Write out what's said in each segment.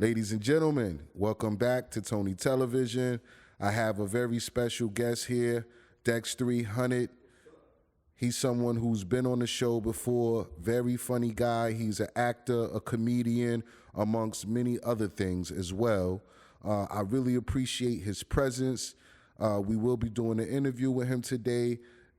Ladies and gentlemen, welcome back to Tony Television. I have a very special guest here, DEX300. He's someone who's been on the show before, very funny guy. He's an actor, a comedian, amongst many other things as well. I really appreciate his presence. We will be doing an interview with him today.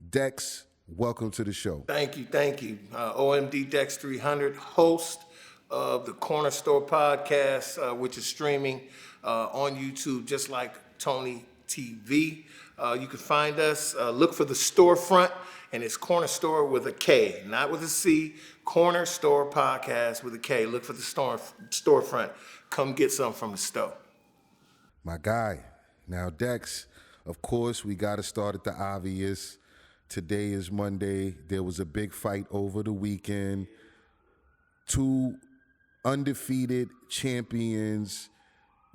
Dex, welcome to the show. Thank you. OMD DEX300, host of the Corner Store podcast, which is streaming on YouTube, just like Tony TV. You can find us, look for the storefront, and it's Corner Store with a K, not with a C. Corner Store podcast with a K. Look for the storefront. Come get some from the store. My guy. Now, Dex, of course, we got to start at the obvious. Today is Monday. There was a big fight over the weekend. Two undefeated champions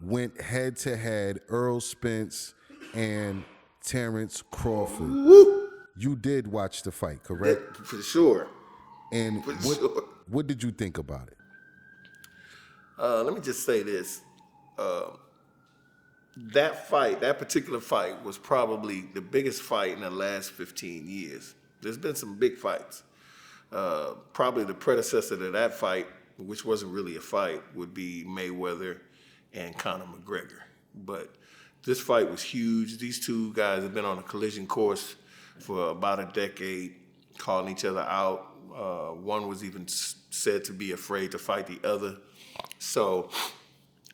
went head-to-head, Errol Spence and Terrence Crawford. Woo! You did watch the fight, correct? For sure. And what did you think about it? Let me just say this. That particular fight was probably the biggest fight in the last 15 years. There's been some big fights. Probably the predecessor to that fight, which wasn't really a fight, would be Mayweather and Conor McGregor. But this fight was huge. These two guys have been on a collision course for about a decade, calling each other out. One was even said to be afraid to fight the other. So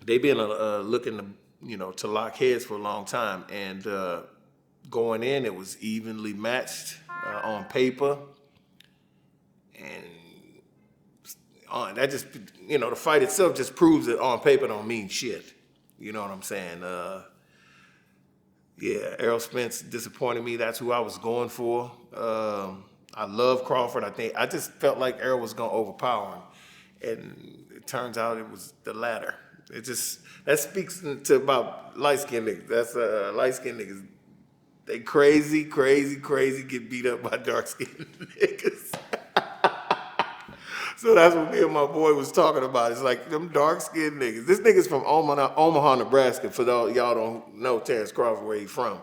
they've been looking to lock heads for a long time. And going in, it was evenly matched on paper. And that just, the fight itself just proves that on paper don't mean shit. You know what I'm saying? Errol Spence disappointed me. That's who I was going for. I love Crawford. I just felt like Errol was going to overpower him. And it turns out it was the latter. That speaks to about light-skinned niggas. That's light-skinned niggas. They crazy, get beat up by dark-skinned niggas. So that's what me and my boy was talking about. It's like them dark-skinned niggas. This nigga's from Omaha, Nebraska. For y'all don't know Terrence Crawford, where he from.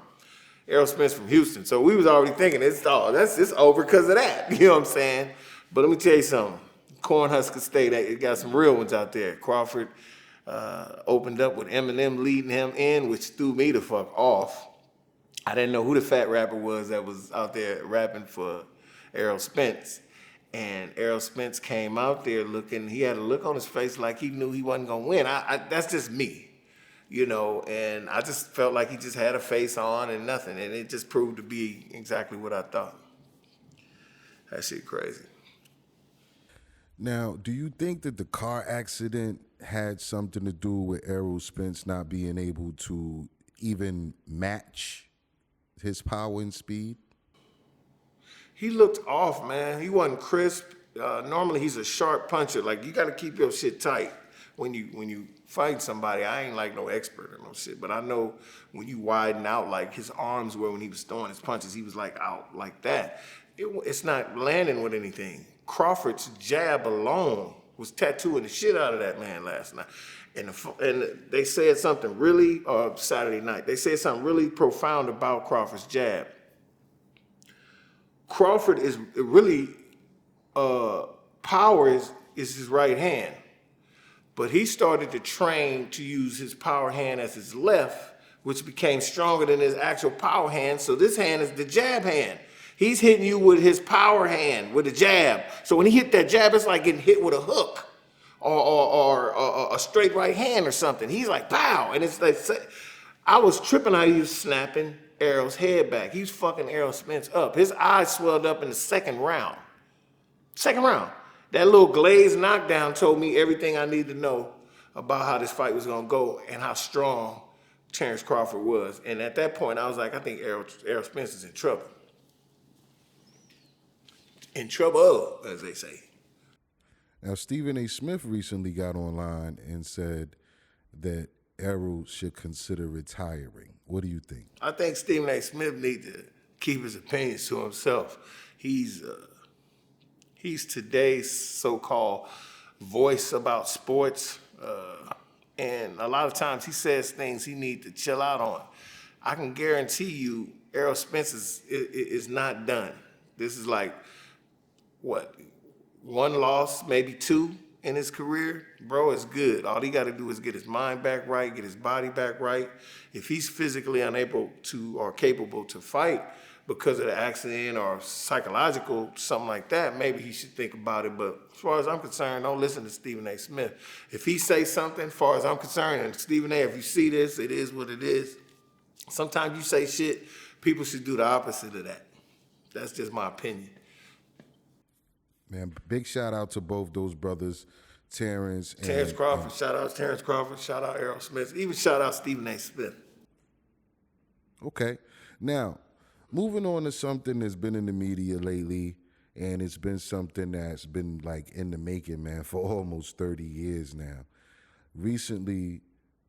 Errol Spence from Houston. So we was already thinking it's over because of that. You know what I'm saying? But let me tell you something. Cornhusker State, it got some real ones out there. Crawford opened up with Eminem leading him in, which threw me the fuck off. I didn't know who the fat rapper was that was out there rapping for Errol Spence. And Errol Spence came out there he had a look on his face like he knew he wasn't going to win. That's just me, and I just felt like he just had a face on and nothing. And it just proved to be exactly what I thought. That shit crazy. Now, do you think that the car accident had something to do with Errol Spence not being able to even match his power and speed? He looked off, man. He wasn't crisp. Normally, he's a sharp puncher. Like, you got to keep your shit tight when you fight somebody. I ain't like no expert or no shit, but I know when you widen out, like his arms were when he was throwing his punches, he was like out like that. It's not landing with anything. Crawford's jab alone was tattooing the shit out of that man last night. And they said something really, Saturday night, they said something really profound about Crawford's jab. Crawford is really, power is his right hand. But he started to train to use his power hand as his left, which became stronger than his actual power hand. So this hand is the jab hand. He's hitting you with his power hand, with a jab. So when he hit that jab, it's like getting hit with a hook or a straight right hand or something. He's like, pow. And it's like, I was tripping how he was snapping Errol's head back. He was fucking Errol Spence up. His eyes swelled up in the second round. That little glazed knockdown told me everything I needed to know about how this fight was going to go and how strong Terrence Crawford was. And at that point, I was like, I think Errol Spence is in trouble. In trouble, as they say. Now, Stephen A. Smith recently got online and said that Errol should consider retiring. What do you think? I think Stephen A. Smith needs to keep his opinions to himself. He's today's so-called voice about sports, And a lot of times he says things he need to chill out on. I can guarantee you Errol Spence is not done. This is like, what, one loss, maybe two in his career? Bro is good. All he got to do is get his mind back right, get his body back right. If he's physically unable to or capable to fight because of the accident or psychological, something like that, maybe he should think about it. But as far as I'm concerned, don't listen to Stephen A. Smith. If he says something, as far as I'm concerned, and Stephen A., if you see this, it is what it is. Sometimes you say shit, people should do the opposite of that. That's just my opinion. Man, big shout out to both those brothers, Terrence Crawford. Shout out Terrence Crawford. Shout out Errol Smith. Even shout out Stephen A. Smith. Okay. Now, moving on to something that's been in the media lately, and it's been something that's been like in the making, man, for almost 30 years now. Recently,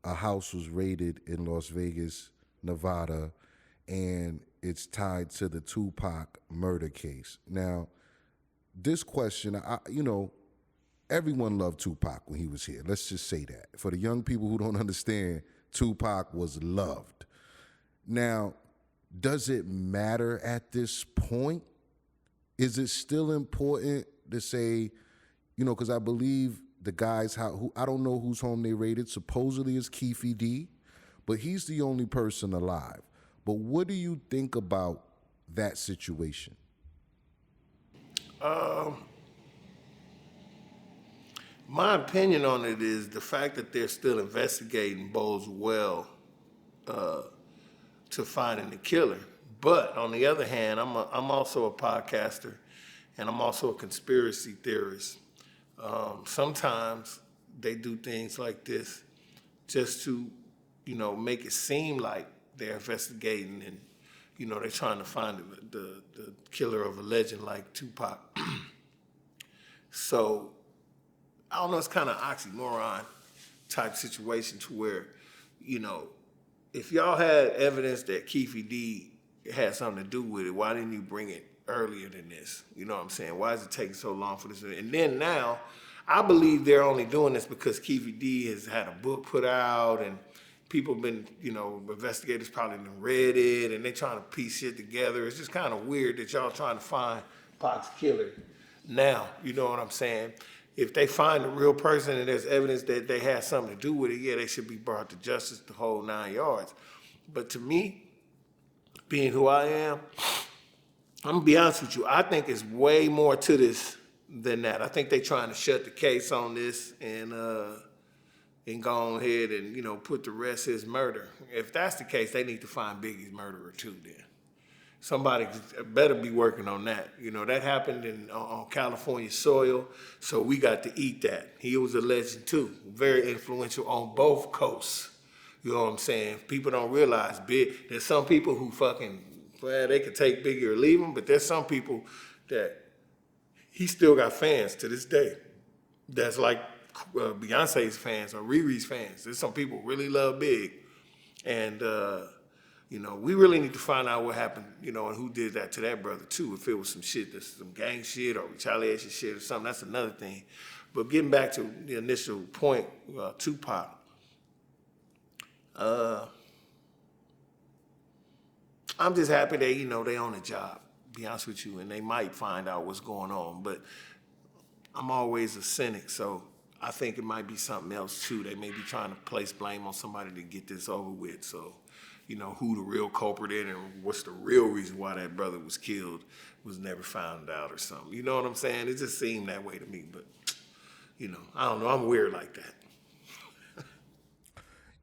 a house was raided in Las Vegas, Nevada, and it's tied to the Tupac murder case. Now, this question, everyone loved Tupac when he was here. Let's just say that. For the young people who don't understand, Tupac was loved. Now, does it matter at this point? Is it still important to say, because I believe the guys who I don't know whose home they raided, supposedly is Keefe D, but he's the only person alive. But what do you think about that situation? My opinion on it is the fact that they're still investigating bodes well to finding the killer. But on the other hand, I'm also a podcaster, and I'm also a conspiracy theorist. Sometimes they do things like this just to, make it seem like they're investigating and, they're trying to find the killer of a legend like Tupac. So, I don't know, it's kind of oxymoron type situation to where, if y'all had evidence that Keefe D had something to do with it, why didn't you bring it earlier than this? You know what I'm saying? Why is it taking so long for this? And then now, I believe they're only doing this because Keefe D has had a book put out and people have been, investigators probably done read it and they're trying to piece shit together. It's just kind of weird that y'all trying to find Pac's killer now. You know what I'm saying? If they find the real person and there's evidence that they had something to do with it, yeah, they should be brought to justice the whole 9 yards. But to me, being who I am, I'm gonna be honest with you, I think it's way more to this than that. I think they're trying to shut the case on this and go ahead and, put the rest as murder. If that's the case, they need to find Biggie's murderer too then. Somebody better be working on that. That happened on California soil, so we got to eat that. He was a legend too, very influential on both coasts. You know what I'm saying? People don't realize there's some people who they could take Biggie or leave him, but there's some people that he still got fans to this day. That's like Beyonce's fans or Riri's fans. There's some people who really love Big. And, we really need to find out what happened, and who did that to that brother too. If it was some gang shit or retaliation shit or something, that's another thing. But getting back to the initial point, Tupac, I'm just happy they on the job, be honest with you, and they might find out what's going on. But I'm always a cynic, so I think it might be something else too. They may be trying to place blame on somebody to get this over with. So, who the real culprit is and what's the real reason why that brother was killed was never found out or something. You know what I'm saying? It just seemed that way to me. But, I don't know. I'm weird like that.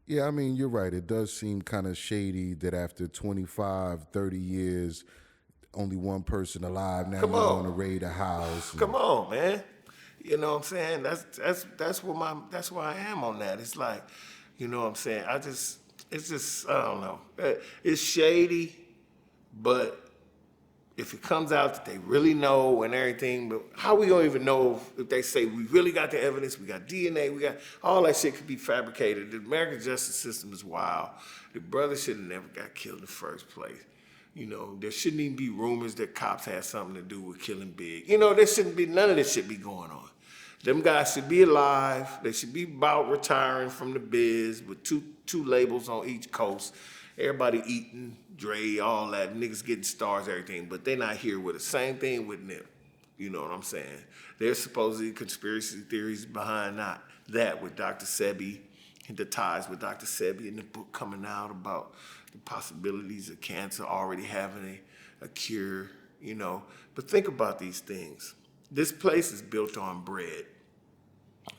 Yeah, I mean, you're right. It does seem kind of shady that after 25, 30 years, only one person alive. Now you're going to raid a house. Come on, man. You know what I'm saying? That's where I am on that. It's like, you know what I'm saying? It's just, I don't know. It's shady, but if it comes out that they really know and everything, but how we gonna even know if they say we really got the evidence, we got DNA, we got all that shit could be fabricated. The American justice system is wild. The brother should have never got killed in the first place. There shouldn't even be rumors that cops had something to do with killing Big. There shouldn't be, none of this should be going on. Them guys should be alive. They should be about retiring from the biz with two labels on each coast. Everybody eating, Dre, all that. Niggas getting stars, everything. But they not here with the same thing with them. You know what I'm saying? There's supposedly conspiracy theories behind that with Dr. Sebi, and the ties with Dr. Sebi, and the book coming out about the possibilities of cancer already having a cure, you know. But think about these things. This place is built on bread.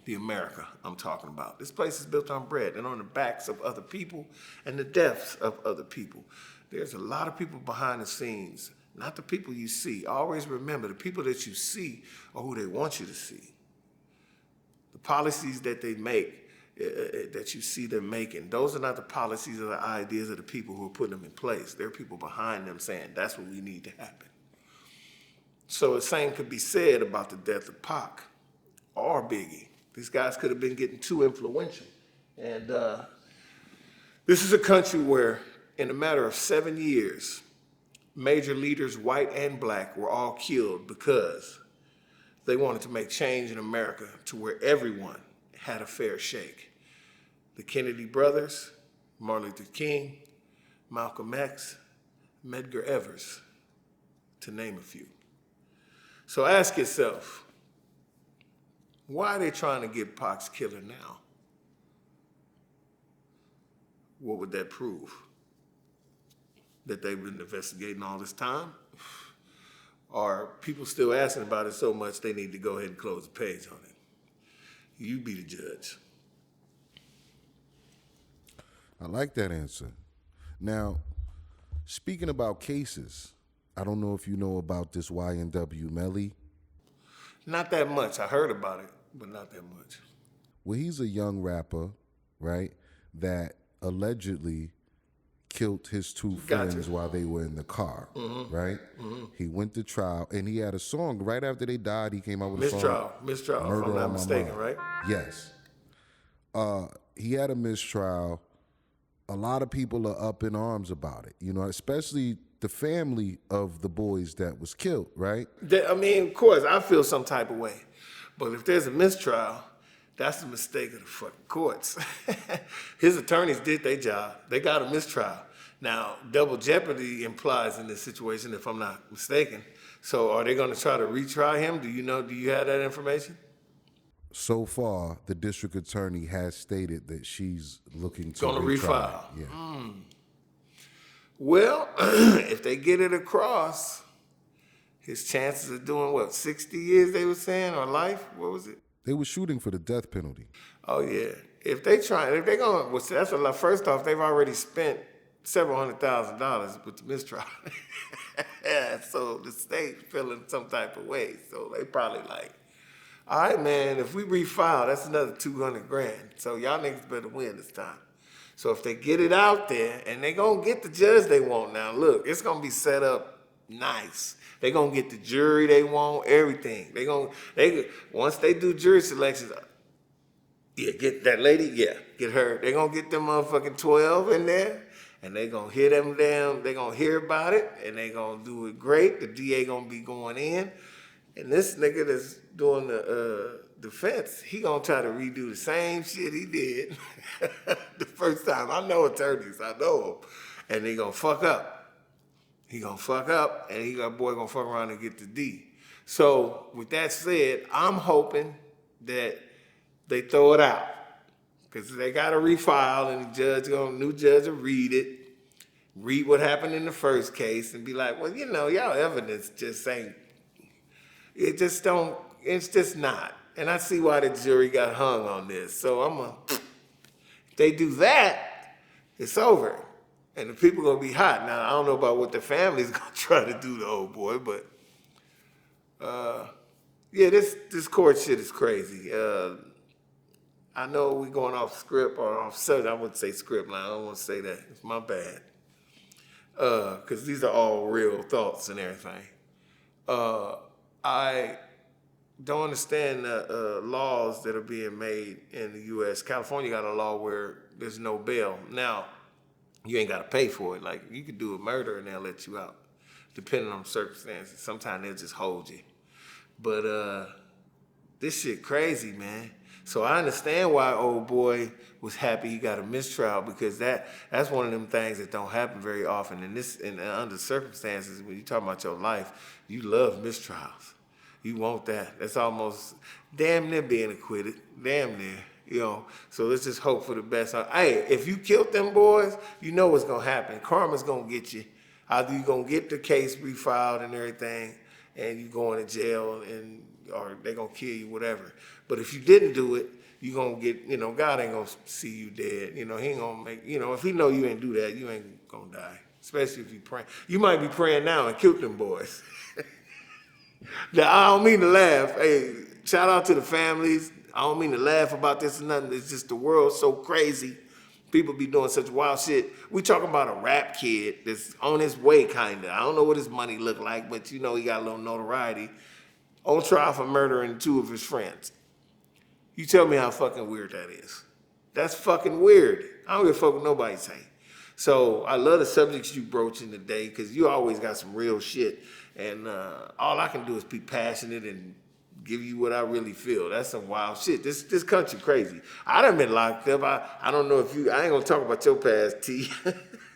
The America I'm talking about. This place is built on bread and on the backs of other people and the deaths of other people. There's a lot of people behind the scenes, not the people you see. Always remember, the people that you see are who they want you to see. The policies that they make, that you see them making, those are not the policies or the ideas of the people who are putting them in place. There are people behind them saying, that's what we need to happen. So the same could be said about the death of Pac or Biggie. These guys could have been getting too influential. And this is a country where, in a matter of 7 years, major leaders, white and black, were all killed because they wanted to make change in America to where everyone had a fair shake. The Kennedy brothers, Martin Luther King, Malcolm X, Medgar Evers, to name a few. So ask yourself, why are they trying to get Pac's killer now? What would that prove? That they've been investigating all this time? Or people still asking about it so much they need to go ahead and close the page on it? You be the judge. I like that answer. Now, speaking about cases, I don't know if you know about this YNW Melly. Not that much. I heard about it, but not that much. Well, he's a young rapper, right, that allegedly killed his two friends while they were in the car, right? Mm-hmm. He went to trial, and he had a song. Right after they died, he came out with a song. Mistrial, Murder if I'm not on My mistaken, Mind. right? Yes. He had a mistrial. A lot of people are up in arms about it, you know, especially the family of the boys that was killed, right? I mean, of course, I feel some type of way. But if there's a mistrial, that's the mistake of the fucking courts. His attorneys did their job. They got a mistrial. Now, double jeopardy implies in this situation, if I'm not mistaken. So are they going to try to retry him? Do you have that information? So far, the district attorney has stated that she's looking to refile. Yeah. Well, if they get it across, his chances of doing 60 years they were saying, or life? What was it? They were shooting for the death penalty. Oh yeah. If they're going, well, that's a lot. First off, they've already spent several $100,000 with the mistrial. So the state's feeling some type of way. So they probably like, all right, man, if we refile, that's another $200,000. So y'all niggas better win this time. So if they get it out there, and they gonna get the judge they want now, look, it's gonna be set up nice. They gonna get the jury they want, everything. Once they do jury selections, get that lady, get her. They gonna get them motherfucking 12 in there, and they gonna hear them damn, they gonna hear about it, and they gonna do it great. The DA gonna be going in, and this nigga that's doing the defense, he gonna try to redo the same shit he did the first time. I know attorneys, I know them, and they gonna fuck up. He gonna fuck up, and boy gonna fuck around and get the D. So with that said, I'm hoping that they throw it out, because they gotta refile, and the new judge will read what happened in the first case, and be like, well, y'all evidence just ain't. It's just not. And I see why the jury got hung on this. So if they do that, it's over. And the people gonna be hot. Now, I don't know about what the family's gonna try to do to old boy, but this court shit is crazy. I know we going off script or off subject. I wouldn't say script line. I don't want to say that. It's my bad. Because these are all real thoughts and everything. I don't understand the laws that are being made in the U.S. California got a law where there's no bail. Now, you ain't got to pay for it. Like, you could do a murder and they'll let you out, depending on circumstances. Sometimes they'll just hold you. But This shit crazy, man. So I understand why old boy was happy he got a mistrial, because that's one of them things that don't happen very often. And under circumstances, when you talk about your life, you love mistrials. You want that. That's almost damn near being acquitted. Damn near. You know, so let's just hope for the best. Hey, if you killed them boys, you know what's gonna happen. Karma's gonna get you. Either you gonna get the case refiled and everything, and you going to jail, or they gonna kill you, whatever. But if you didn't do it, you gonna get, God ain't gonna see you dead. He ain't gonna make, if he know you ain't do that, you ain't gonna die. Especially if you praying. You might be praying now and killed them boys. Now, I don't mean to laugh. Hey, shout out to the families. I don't mean to laugh about this or nothing. It's just the world's so crazy. People be doing such wild shit. We talking about a rap kid that's on his way, kind of. I don't know what his money look like, but he got a little notoriety. On trial for murdering 2 of his friends. You tell me how fucking weird that is. That's fucking weird. I don't give a fuck what nobody say. So I love the subjects you broaching today, because you always got some real shit. And all I can do is be passionate and give you what I really feel. That's some wild shit. This country crazy. I done been locked up. I don't know if I ain't gonna talk about your past, T.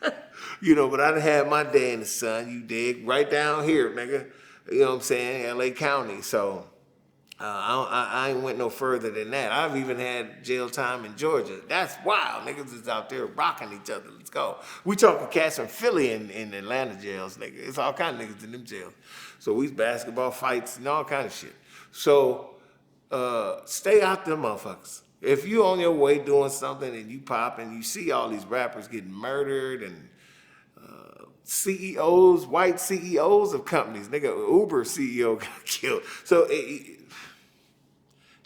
But I done had my day in the sun, you dig? Right down here, nigga. You know what I'm saying? LA County. So I ain't went no further than that. I've even had jail time in Georgia. That's wild. Niggas is out there rocking each other. Let's go. We talking cats from Philly in Atlanta jails, nigga. It's all kind of niggas in them jails. So we basketball fights and all kind of shit. So stay out them motherfuckers. If you on your way doing something and you pop and you see all these rappers getting murdered and CEOs, white CEOs of companies, nigga, Uber CEO got killed. So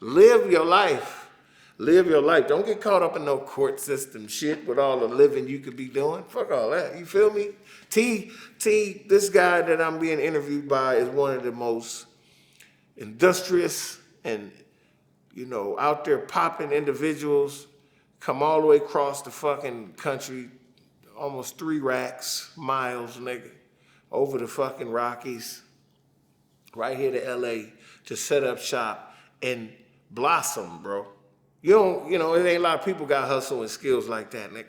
live your life. Live your life. Don't get caught up in no court system shit with all the living you could be doing. Fuck all that. You feel me? T, this guy that I'm being interviewed by is one of the most industrious and, out there popping individuals, come all the way across the fucking country, almost 3 racks, miles, nigga, over the fucking Rockies, right here to LA, to set up shop and blossom, bro. It ain't a lot of people got hustle and skills like that, nigga.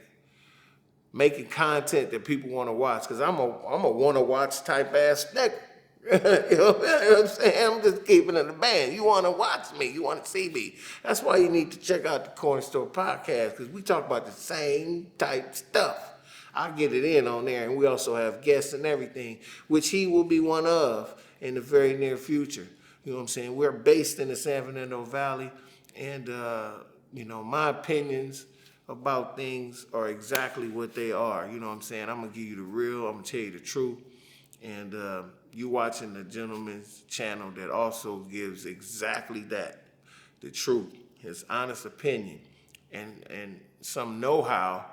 Making content that people want to watch, because I'm a want-to-watch type ass nigga. You know what I'm saying? I'm just keeping it in the band. You want to watch me. You want to see me. That's why you need to check out the Corner Store podcast, because we talk about the same type stuff. I get it in on there, and we also have guests and everything, which he will be one of in the very near future. You know what I'm saying? We're based in the San Fernando Valley, and, my opinions about things are exactly what they are. You know what I'm saying? I'm going to give you the real. I'm going to tell you the truth. And you watching the gentleman's channel that also gives exactly that, the truth, his honest opinion, and some know-how,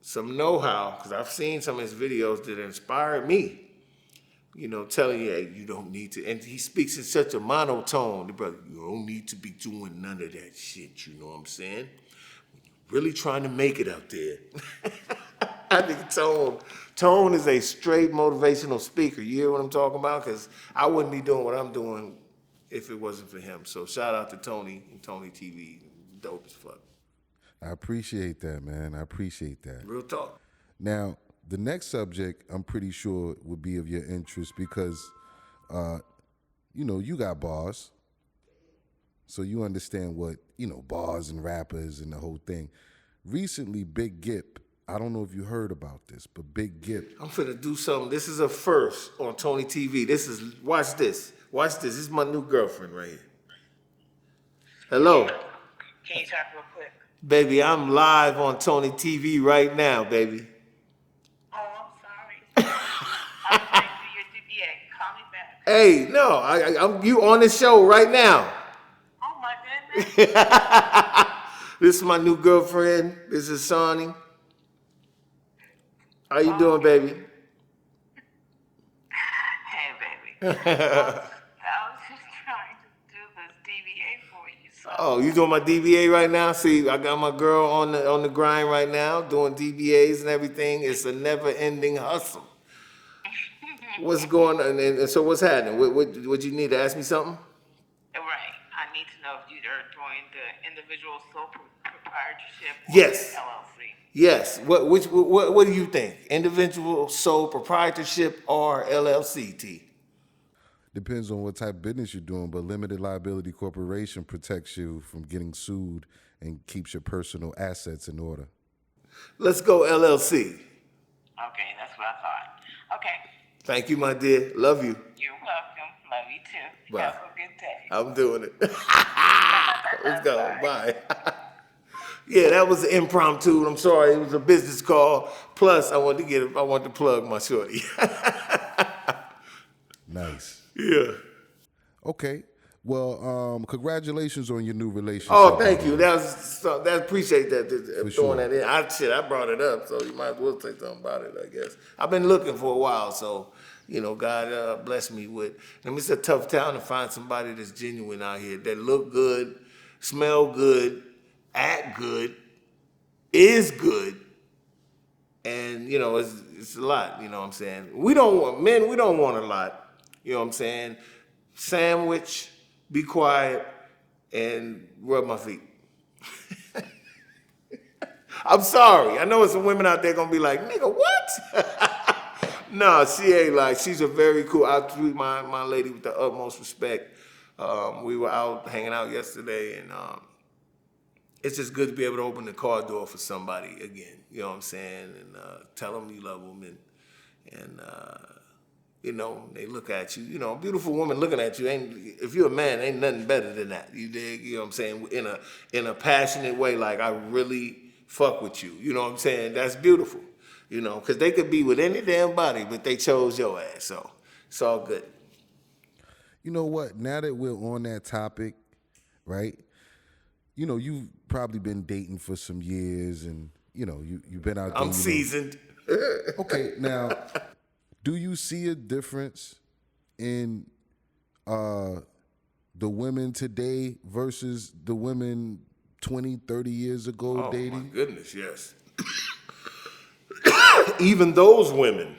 because I've seen some of his videos that inspired me, telling you, hey, you don't need to, and he speaks in such a monotone, the brother, you don't need to be doing none of that shit, you know what I'm saying? Really trying to make it out there. I think Tone is a straight motivational speaker. You hear what I'm talking about? Because I wouldn't be doing what I'm doing if it wasn't for him. So shout out to Tony and Tony TV. Dope as fuck. I appreciate that, man. I appreciate that. Real talk. Now, the next subject I'm pretty sure would be of your interest because, you got bars. So you understand what, bars and rappers and the whole thing. Recently, Big Gip, I don't know if you heard about this, but Big Gip. I'm finna do something. This is a first on Tony TV. Watch this. This is my new girlfriend right here. Hello. Can you talk real quick? Baby, I'm live on Tony TV right now, baby. Oh, I'm sorry. I'm trying to do your DBA. Call me back. Hey, no, I'm you on the show right now. Oh, my goodness. This is my new girlfriend. This is Sonny. How you doing, baby? Hey, baby. I was just trying to do this DBA for you. So. Oh, you doing my DBA right now? See, I got my girl on the grind right now, doing DBAs and everything. It's a never-ending hustle. What's going on? And so what's happening? What you need to ask me something? Right. individual sole proprietorship or Yes. LLC? Yes. What do you think? Individual sole proprietorship or LLC, T? Depends on what type of business you're doing, but limited liability corporation protects you from getting sued and keeps your personal assets in order. Let's go LLC. Okay, that's what I thought. Okay, Thank you, my dear. Love you. you're welcome. Love you too. Bye. Have a good day. I'm doing it. Let's go. Bye. Yeah, that was an impromptu. I'm sorry, it was a business call. Plus, I want to plug my shorty. Nice. Yeah. Okay. Well, congratulations on your new relationship. Oh, thank you. That appreciate that throwing sure. that in. I brought it up, so you might as well say something about it, I guess. I've been looking for a while, so God blessed me with. I mean, it's a tough town to find somebody that's genuine out here that look good, smell good, act good, is good, and it's a lot. You know what I'm saying? We don't want a lot. You know what I'm saying? Sandwich, be quiet, and rub my feet. I'm sorry. I know there's some women out there gonna be like, nigga, what? No, she ain't like, she's a very cool, I treat my lady with the utmost respect. We were out hanging out yesterday, and it's just good to be able to open the car door for somebody again. You know what I'm saying? And tell them you love them, and they look at you. Beautiful woman looking at you. If you're a man, ain't nothing better than that. You dig? You know what I'm saying? In a passionate way, like I really fuck with you. You know what I'm saying? That's beautiful. Because they could be with any damn body, but they chose your ass. So it's all good. You know what? Now that we're on that topic, right? You've probably been dating for some years, and you've been out there. I'm seasoned. Okay, now, do you see a difference in the women today versus the women 20, 30 years ago dating? Oh, my goodness, yes. Even those women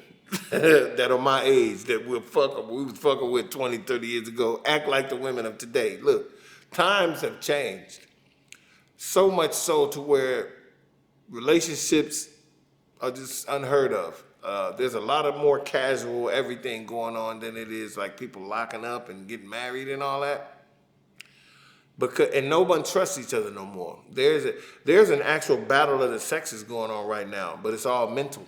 that are my age that we was fucking with 20, 30 years ago act like the women of today. Look, times have changed. So much so to where relationships are just unheard of. There's a lot of more casual everything going on than it is like people locking up and getting married and all that. And no one trusts each other no more. There's an actual battle of the sexes going on right now, but it's all mental.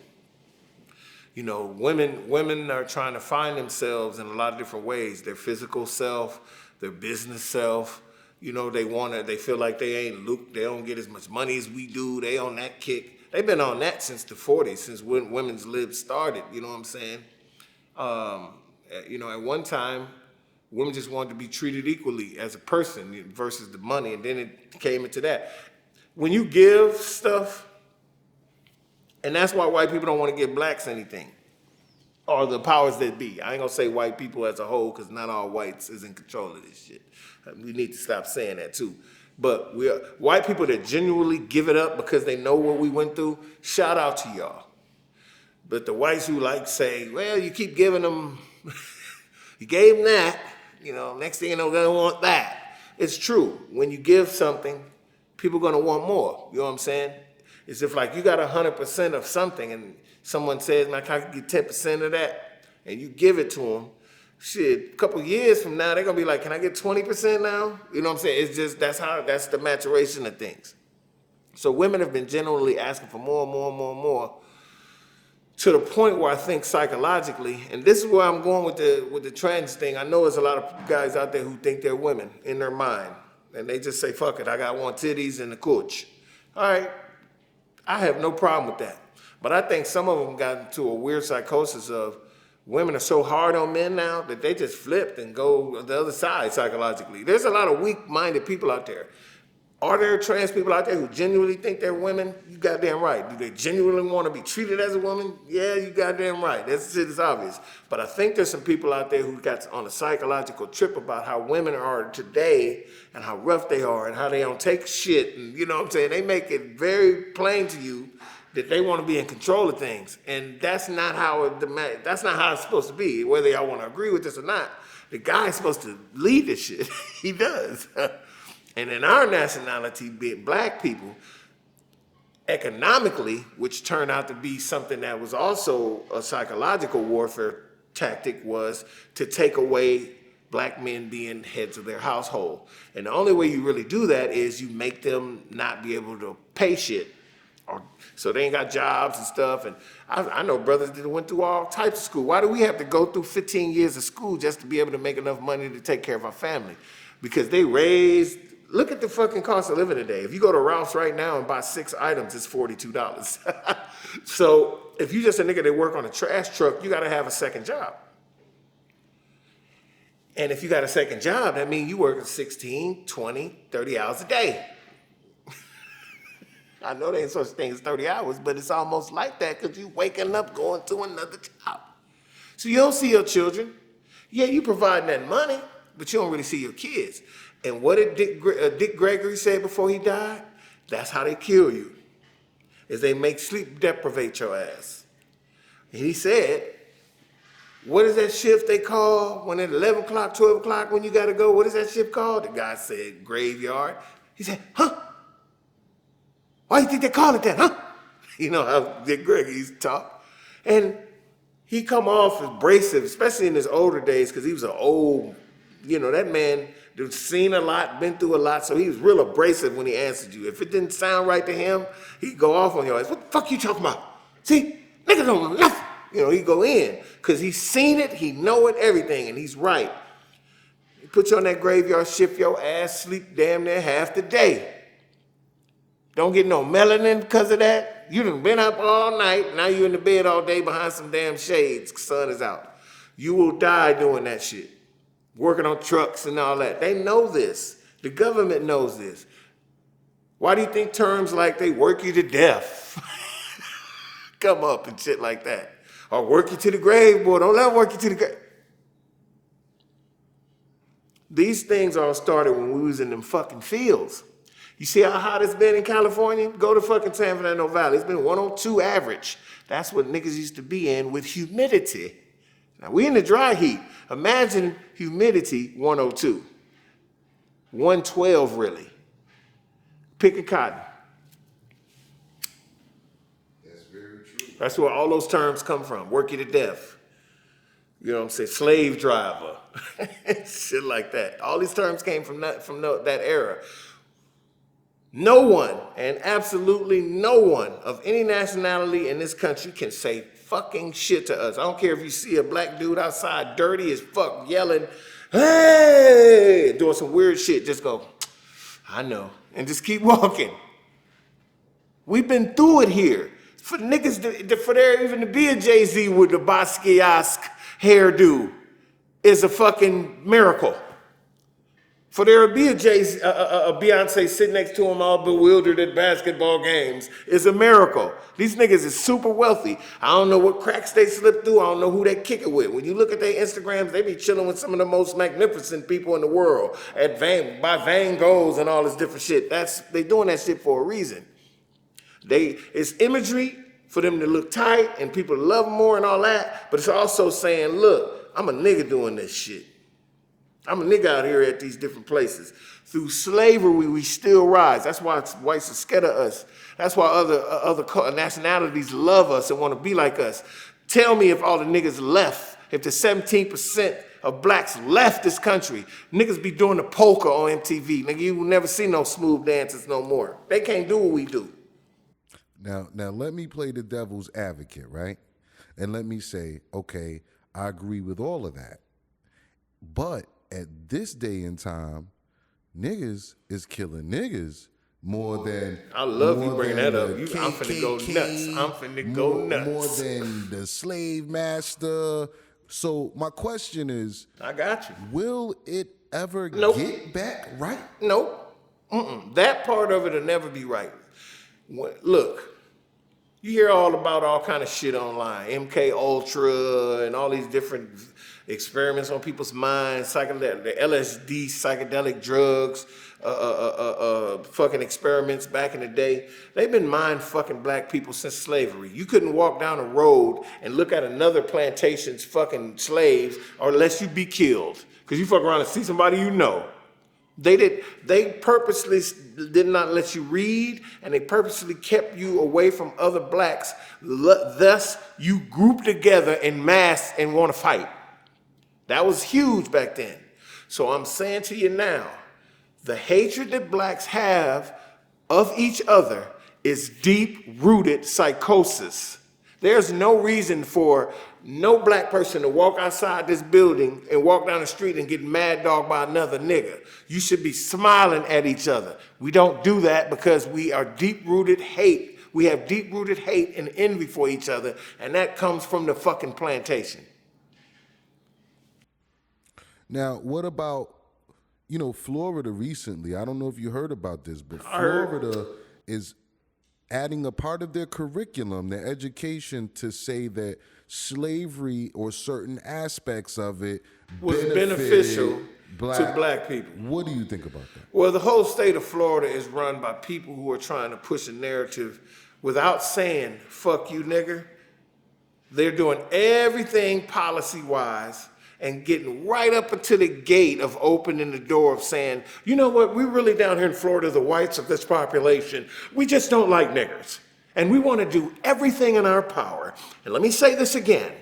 Women are trying to find themselves in a lot of different ways. Their physical self, their business self. They feel like they ain't Luke. They don't get as much money as we do. They on that kick. They've been on that since the 40s, since when women's lib started. You know what I'm saying? At one time, women just wanted to be treated equally as a person versus the money, and then it came into that. When you give stuff, and that's why white people don't want to give blacks anything, or the powers that be. I ain't gonna say white people as a whole, because not all whites is in control of this shit. We need to stop saying that too. But white people that genuinely give it up because they know what we went through, shout out to y'all. But the whites who say, well, you keep giving them, you gave them that, next thing you know, they're gonna want that. It's true. When you give something, people gonna want more. You know what I'm saying? It's if you got 100% of something and someone says, man, I can get 10% of that, and you give it to them, shit, a couple years from now, they're gonna be like, can I get 20% now? You know what I'm saying? It's just, that's the maturation of things. So women have been generally asking for more and more and more and more, to the point where I think psychologically, and this is where I'm going with the trans thing. I know there's a lot of guys out there who think they're women in their mind, and they just say, fuck it, I got one titties and a cooch. All right, I have no problem with that. But I think some of them got into a weird psychosis of women are so hard on men now that they just flipped and go the other side psychologically. There's a lot of weak-minded people out there. Are there trans people out there who genuinely think they're women? You goddamn right. Do they genuinely want to be treated as a woman? Yeah, you goddamn right. That shit is obvious. But I think there's some people out there who got on a psychological trip about how women are today and how rough they are and how they don't take shit. And you know what I'm saying? They make it very plain to you that they want to be in control of things. And that's not how it's supposed to be, whether y'all want to agree with this or not. The guy's supposed to lead this shit. He does. And in our nationality, being black people, economically, which turned out to be something that was also a psychological warfare tactic, was to take away black men being heads of their household. And the only way you really do that is you make them not be able to pay shit. So they ain't got jobs and stuff. And I know brothers that went through all types of school. Why do we have to go through 15 years of school just to be able to make enough money to take care of our family? Because they raised, look at the fucking cost of living today. If you go to Ralph's right now and buy 6 items, it's $42. So if you just a nigga that work on a trash truck, you gotta have a second job. And if you got a second job, that means you working 16, 20, 30 hours a day. I know there ain't such thing as 30 hours, but it's almost like that because you waking up going to another job. So you don't see your children. Yeah, you providing that money, but you don't really see your kids. And what did Dick Gregory say before he died? That's how they kill you, is they make sleep deprivate your ass. And he said, what is that shift they call when at 11 o'clock, 12 o'clock when you got to go? What is that shift called? The guy said, graveyard. He said, huh? Why do you think they call it that, huh? You know how Dick Gregory used to talk. And he come off abrasive, especially in his older days, because he was an old, that man that seen a lot, been through a lot, so he was real abrasive when he answered you. If it didn't sound right to him, he'd go off on your ass. What the fuck you talking about? See, niggas don't know nothing. He'd go in, because he's seen it, he know it, everything, and he's right. He put you on that graveyard shift, your ass sleep damn near half the day. Don't get no melanin because of that. You done been up all night, now you in the bed all day behind some damn shades, sun is out. You will die doing that shit. Working on trucks and all that. They know this. The government knows this. Why do you think terms like they work you to death come up and shit like that? Or work you to the grave, boy, don't let them work you to the grave. These things all started when we was in them fucking fields. You see how hot it's been in California? Go to fucking San Fernando Valley. It's been 102 average. That's what niggas used to be in with humidity. Now, we in the dry heat. Imagine humidity 102. 112, really. Pick a cotton. That's very true. That's where all those terms come from. Work you to death. You know what I'm saying? Slave driver. Shit like that. All these terms came from that era. No one, and absolutely no one of any nationality in this country can say fucking shit to us. I don't care if you see a black dude outside dirty as fuck yelling, hey, doing some weird shit. Just go, I know, and just keep walking. We've been through it here. For niggas, for there even to be a Jay-Z with the Basquiat hairdo is a fucking miracle. For there to be a Beyonce sitting next to him all bewildered at basketball games is a miracle. These niggas is super wealthy. I don't know what cracks they slip through. I don't know who they kick it with. When you look at their Instagrams, they be chilling with some of the most magnificent people in the world by Van Goghs and all this different shit. They doing that shit for a reason. It's imagery for them to look tight and people to love them more and all that, but it's also saying, look, I'm a nigga doing this shit. I'm a nigga out here at these different places. Through slavery, we still rise. That's why whites are scared of us. That's why other nationalities love us and want to be like us. Tell me if all the niggas left, if the 17% of blacks left this country, niggas be doing the polka on MTV. Nigga, you will never see no smooth dances no more. They can't do what we do. Now let me play the devil's advocate, right? And let me say, okay, I agree with all of that. But at this day and time, niggas is killing niggas more than... I love you bringing that up. I'm finna go nuts. I'm finna go nuts. More than the slave master. So my question is... I got you. Will it ever get back right? Nope. That part of it will never be right. Look, you hear all about all kind of shit online. MK Ultra and all these different... experiments on people's minds, the LSD, psychedelic drugs, fucking experiments back in the day. They've been mind fucking black people since slavery. You couldn't walk down a road and look at another plantation's fucking slaves or unless you be killed. Because you fuck around and see somebody you know. They purposely did not let you read, and they purposely kept you away from other blacks. Thus, you group together in mass and want to fight. That was huge back then. So I'm saying to you now, the hatred that blacks have of each other is deep-rooted psychosis. There's no reason for no black person to walk outside this building and walk down the street and get mad dog by another nigga. You should be smiling at each other. We don't do that because we are deep-rooted hate. We have deep-rooted hate and envy for each other, and that comes from the fucking plantation. Now, what about, Florida recently? I don't know if you heard about this, but Florida is adding a part of their curriculum, their education, to say that slavery or certain aspects of it was beneficial to black people. What do you think about that? Well, the whole state of Florida is run by people who are trying to push a narrative without saying, fuck you, nigger. They're doing everything policy-wise and getting right up into the gate of opening the door of saying, you know what, we really down here in Florida, the whites of this population, we just don't like niggers. And we want to do everything in our power. And let me say this again,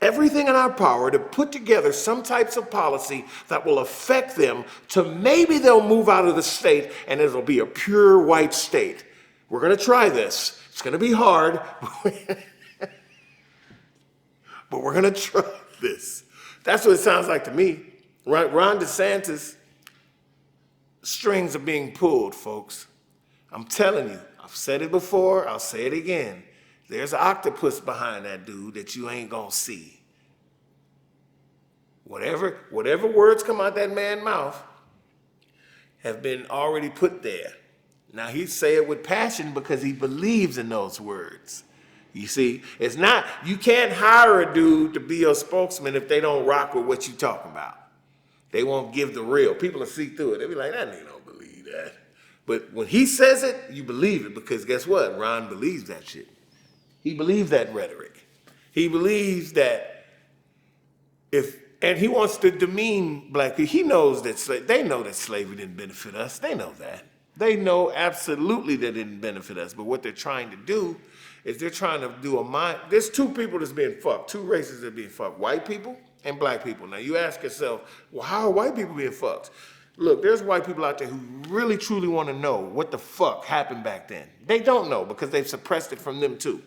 everything in our power to put together some types of policy that will affect them to maybe they'll move out of the state and it'll be a pure white state. We're going to try this. It's going to be hard, but we're going to try this. That's what it sounds like to me. Ron DeSantis, strings are being pulled, folks. I'm telling you, I've said it before, I'll say it again. There's an octopus behind that dude that you ain't gonna see. Whatever words come out that man's mouth have been already put there. Now he say it with passion because he believes in those words. You see, it's not, you can't hire a dude to be your spokesman if they don't rock with what you talking about. They won't give the real. People will see through it. They'll be like, that nigga don't believe that. But when he says it, you believe it because guess what? Ron believes that shit. He believes that rhetoric. He believes that and he wants to demean black people. He knows that, they know that slavery didn't benefit us. They know that. They know absolutely that it didn't benefit us. But what they're trying to do is they're trying to do there's two people that's being fucked, two races that are being fucked, white people and black people. Now you ask yourself, well, how are white people being fucked? Look, there's white people out there who really truly want to know what the fuck happened back then. They don't know because they've suppressed it from them too.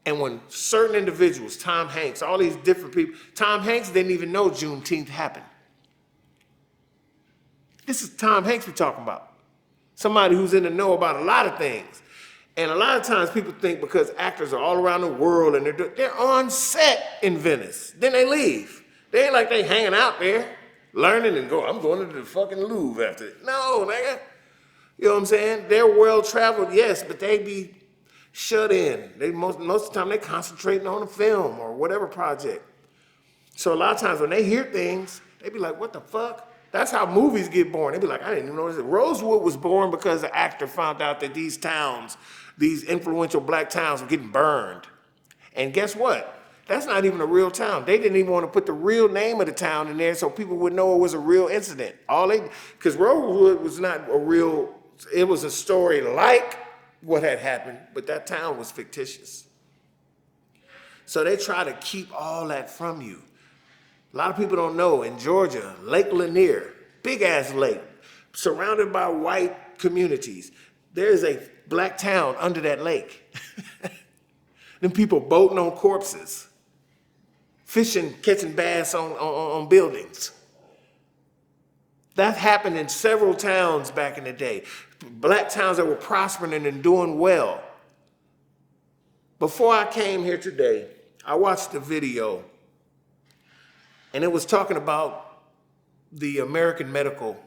And when certain individuals, Tom Hanks, all these different people, Tom Hanks didn't even know Juneteenth happened. This is Tom Hanks we're talking about. Somebody who's in the know about a lot of things. And a lot of times people think because actors are all around the world and they're on set in Venice, then they leave. They ain't like they hanging out there, learning and I'm going to the fucking Louvre after it. No, nigga. You know what I'm saying? They're well-traveled, yes, but they be shut in. Most of the time they concentrating on a film or whatever project. So a lot of times when they hear things, they be like, what the fuck? That's how movies get born. They be like, I didn't even know this. Rosewood was born because the actor found out that these towns, these influential black towns were getting burned. And guess what? That's not even a real town. They didn't even want to put the real name of the town in there so people would know it was a real incident. Because Rosewood was not a real, it was a story like what had happened, but that town was fictitious. So they try to keep all that from you. A lot of people don't know, in Georgia, Lake Lanier, big-ass lake, surrounded by white communities. There's a black town under that lake. Them people boating on corpses, fishing, catching bass on buildings. That happened in several towns back in the day. Black towns that were prospering and doing well. Before I came here today, I watched a video and it was talking about the American medical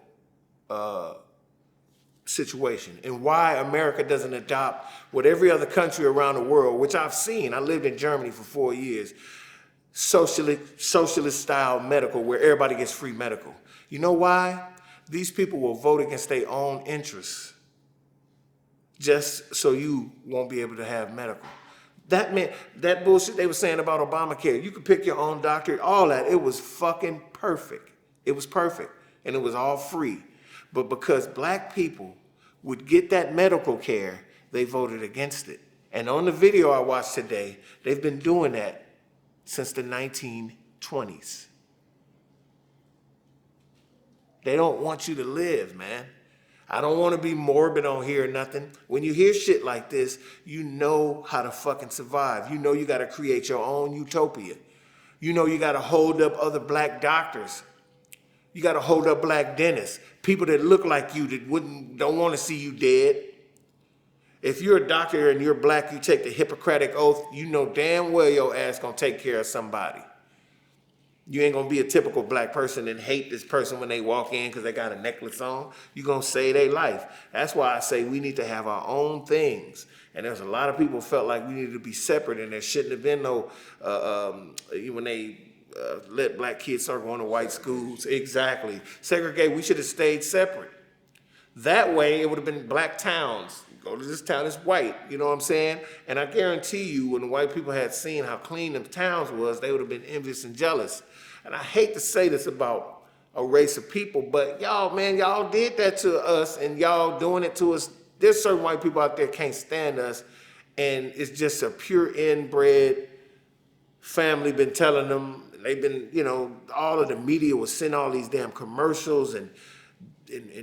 situation and why America doesn't adopt what every other country around the world, which I've seen. I lived in Germany for 4 years, socialist style medical where everybody gets free medical. You know why? These people will vote against their own interests just so you won't be able to have medical. That meant, that bullshit they were saying about Obamacare, you could pick your own doctor, all that, it was fucking perfect. It was perfect. and it was all free. But because black people would get that medical care, they voted against it. And on the video I watched today, they've been doing that since the 1920s. They don't want you to live, man. I don't want to be morbid on here or nothing. When you hear shit like this, you know how to fucking survive. You know you got to create your own utopia. You know you got to hold up other black doctors. You got to hold up black dentists, people that look like you that don't want to see you dead. If you're a doctor and you're black, you take the Hippocratic Oath, you know damn well your ass gonna take care of somebody. You ain't gonna be a typical black person and hate this person when they walk in because they got a necklace on. You're gonna save their life. That's why I say we need to have our own things. And there's a lot of people felt like we needed to be separate, and there shouldn't have been no, when they let black kids start going to white schools. Exactly. Segregate, we should have stayed separate. That way, it would have been black towns. Go to this town, it's white, you know what I'm saying? And I guarantee you, when the white people had seen how clean them towns was, they would have been envious and jealous. And I hate to say this about a race of people, but y'all, man, y'all did that to us, and y'all doing it to us. There's certain white people out there can't stand us, and it's just a pure inbred family been telling them. They've been, you know, all of the media was sending all these damn commercials and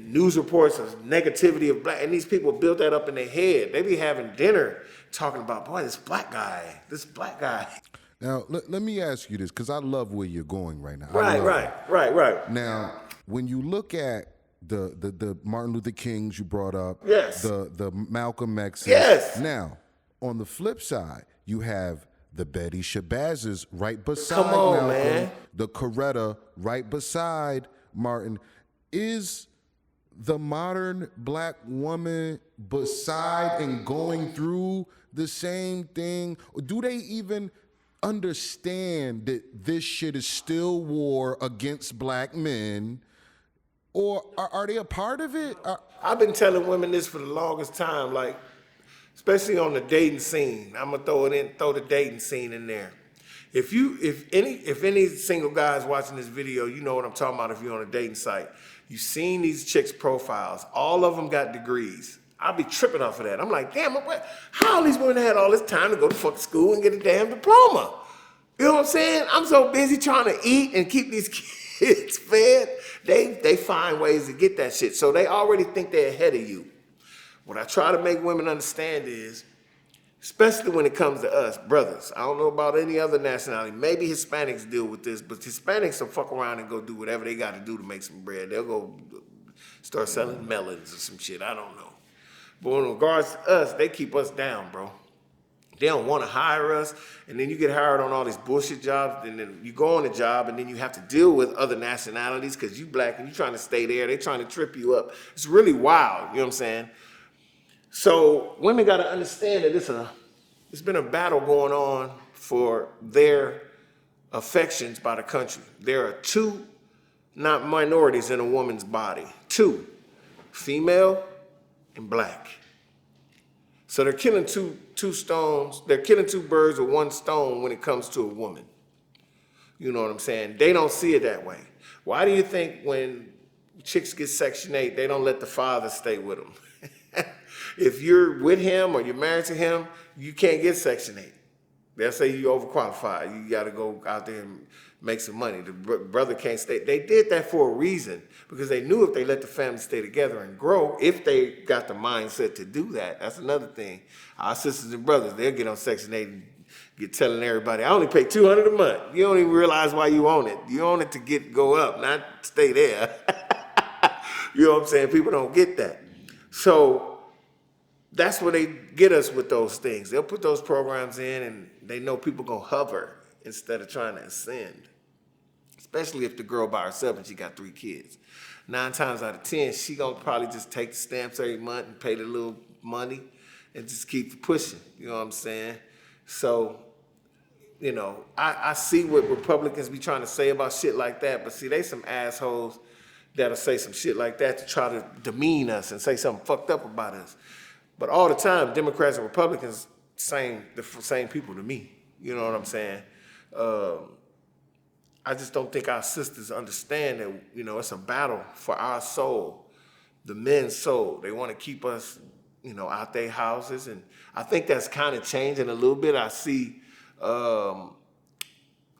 news reports of negativity of black, and these people built that up in their head. They be having dinner talking about, boy, this black guy. Now, let me ask you this, because I love where you're going right now. Right. Now, when you look at the Martin Luther Kings you brought up, yes, the Malcolm X's, yes. Now, on the flip side, you have the Betty Shabazz right beside Come on, Malcolm, man. the Coretta right beside Martin. Is the modern black woman beside and going through the same thing? Or do they even understand that this shit is still war against black men? Or are they a part of it? I've been telling women this for the longest time, like, especially on the dating scene. I'm gonna throw the dating scene in there. If any single guys watching this video, you know what I'm talking about if you're on a dating site. You've seen these chicks' profiles. All of them got degrees. I'll be tripping off of that. I'm like, damn, how all these women had all this time to go to fucking school and get a damn diploma? You know what I'm saying? I'm so busy trying to eat and keep these kids fed. They find ways to get that shit. So they already think they're ahead of you. What I try to make women understand is, especially when it comes to us, brothers. I don't know about any other nationality. Maybe Hispanics deal with this, but Hispanics will fuck around and go do whatever they got to do to make some bread. They'll go start selling melons or some shit. I don't know. But in regards to us, they keep us down, bro. They don't want to hire us, and then you get hired on all these bullshit jobs, and then you go on a job, and then you have to deal with other nationalities because you black and you trying to stay there. They trying to trip you up. It's really wild, you know what I'm saying? So women got to understand that it's been a battle going on for their affections by the country. There are two, not minorities in a woman's body. Two, female and black. So they're killing two stones. They're killing two birds with one stone when it comes to a woman. You know what I'm saying? They don't see it that way. Why do you think when chicks get Section 8, they don't let the father stay with them? If you're with him or you're married to him, you can't get Section 8. They'll say you overqualified. You got to go out there and make some money. The brother can't stay. They did that for a reason, because they knew if they let the family stay together and grow, if they got the mindset to do that, that's another thing. Our sisters and brothers, they'll get on Section 8 and get telling everybody, I only pay $200 a month. You don't even realize why you own it. You own it to go up, not stay there. You know what I'm saying? People don't get that. So that's where they get us with those things. They'll put those programs in, and they know people gonna hover instead of trying to ascend. Especially if the girl by herself and she got 3 kids. 9 times out of 10, she gonna probably just take the stamps every month and pay the little money and just keep pushing. You know what I'm saying? So, you know, I see what Republicans be trying to say about shit like that, but see, they some assholes that'll say some shit like that to try to demean us and say something fucked up about us. But all the time, Democrats and Republicans, the same people to me. You know what I'm saying? I I just don't think our sisters understand that, you know, it's a battle for our soul, the men's soul. They want to keep us, you know, out their houses. And I think that's kind of changing a little bit. I see a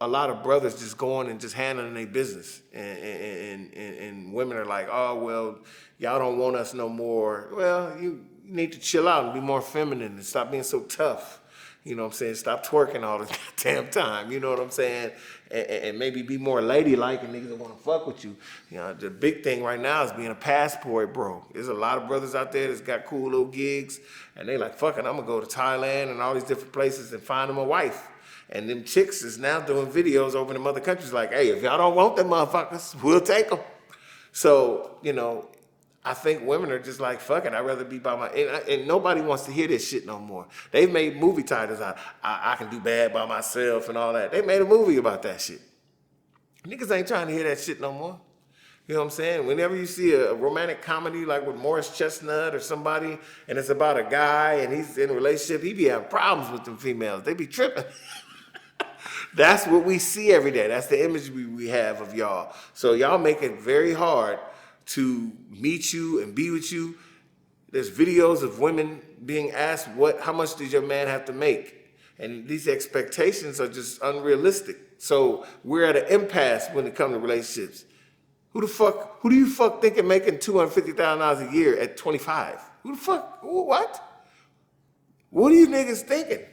lot of brothers just going and just handling their business. And women are like, oh, well, y'all don't want us no more. Well, you need to chill out and be more feminine and stop being so tough. You know what I'm saying? Stop twerking all the damn time. You know what I'm saying? And maybe be more ladylike and niggas that want to fuck with you. You know, the big thing right now is being a passport bro. There's a lot of brothers out there that's got cool little gigs, and they like, fuck it, I'm going to go to Thailand and all these different places and find them a wife. And them chicks is now doing videos over in them other countries like, hey, if y'all don't want them motherfuckers, we'll take them. So, you know, I think women are just like, fuck it, I'd rather be by my... And nobody wants to hear this shit no more. They've made movie titles, I can do bad by myself and all that. They made a movie about that shit. Niggas ain't trying to hear that shit no more. You know what I'm saying? Whenever you see a romantic comedy like with Morris Chestnut or somebody, and it's about a guy and he's in a relationship, he be having problems with them females. They be tripping. That's what we see every day. That's the image we have of y'all. So y'all make it very hard to meet you and be with you. There's videos of women being asked, how much does your man have to make? And these expectations are just unrealistic. So we're at an impasse when it comes to relationships. Who do you fuck think of making $250,000 a year at 25? Who the fuck, what? What are you niggas thinking?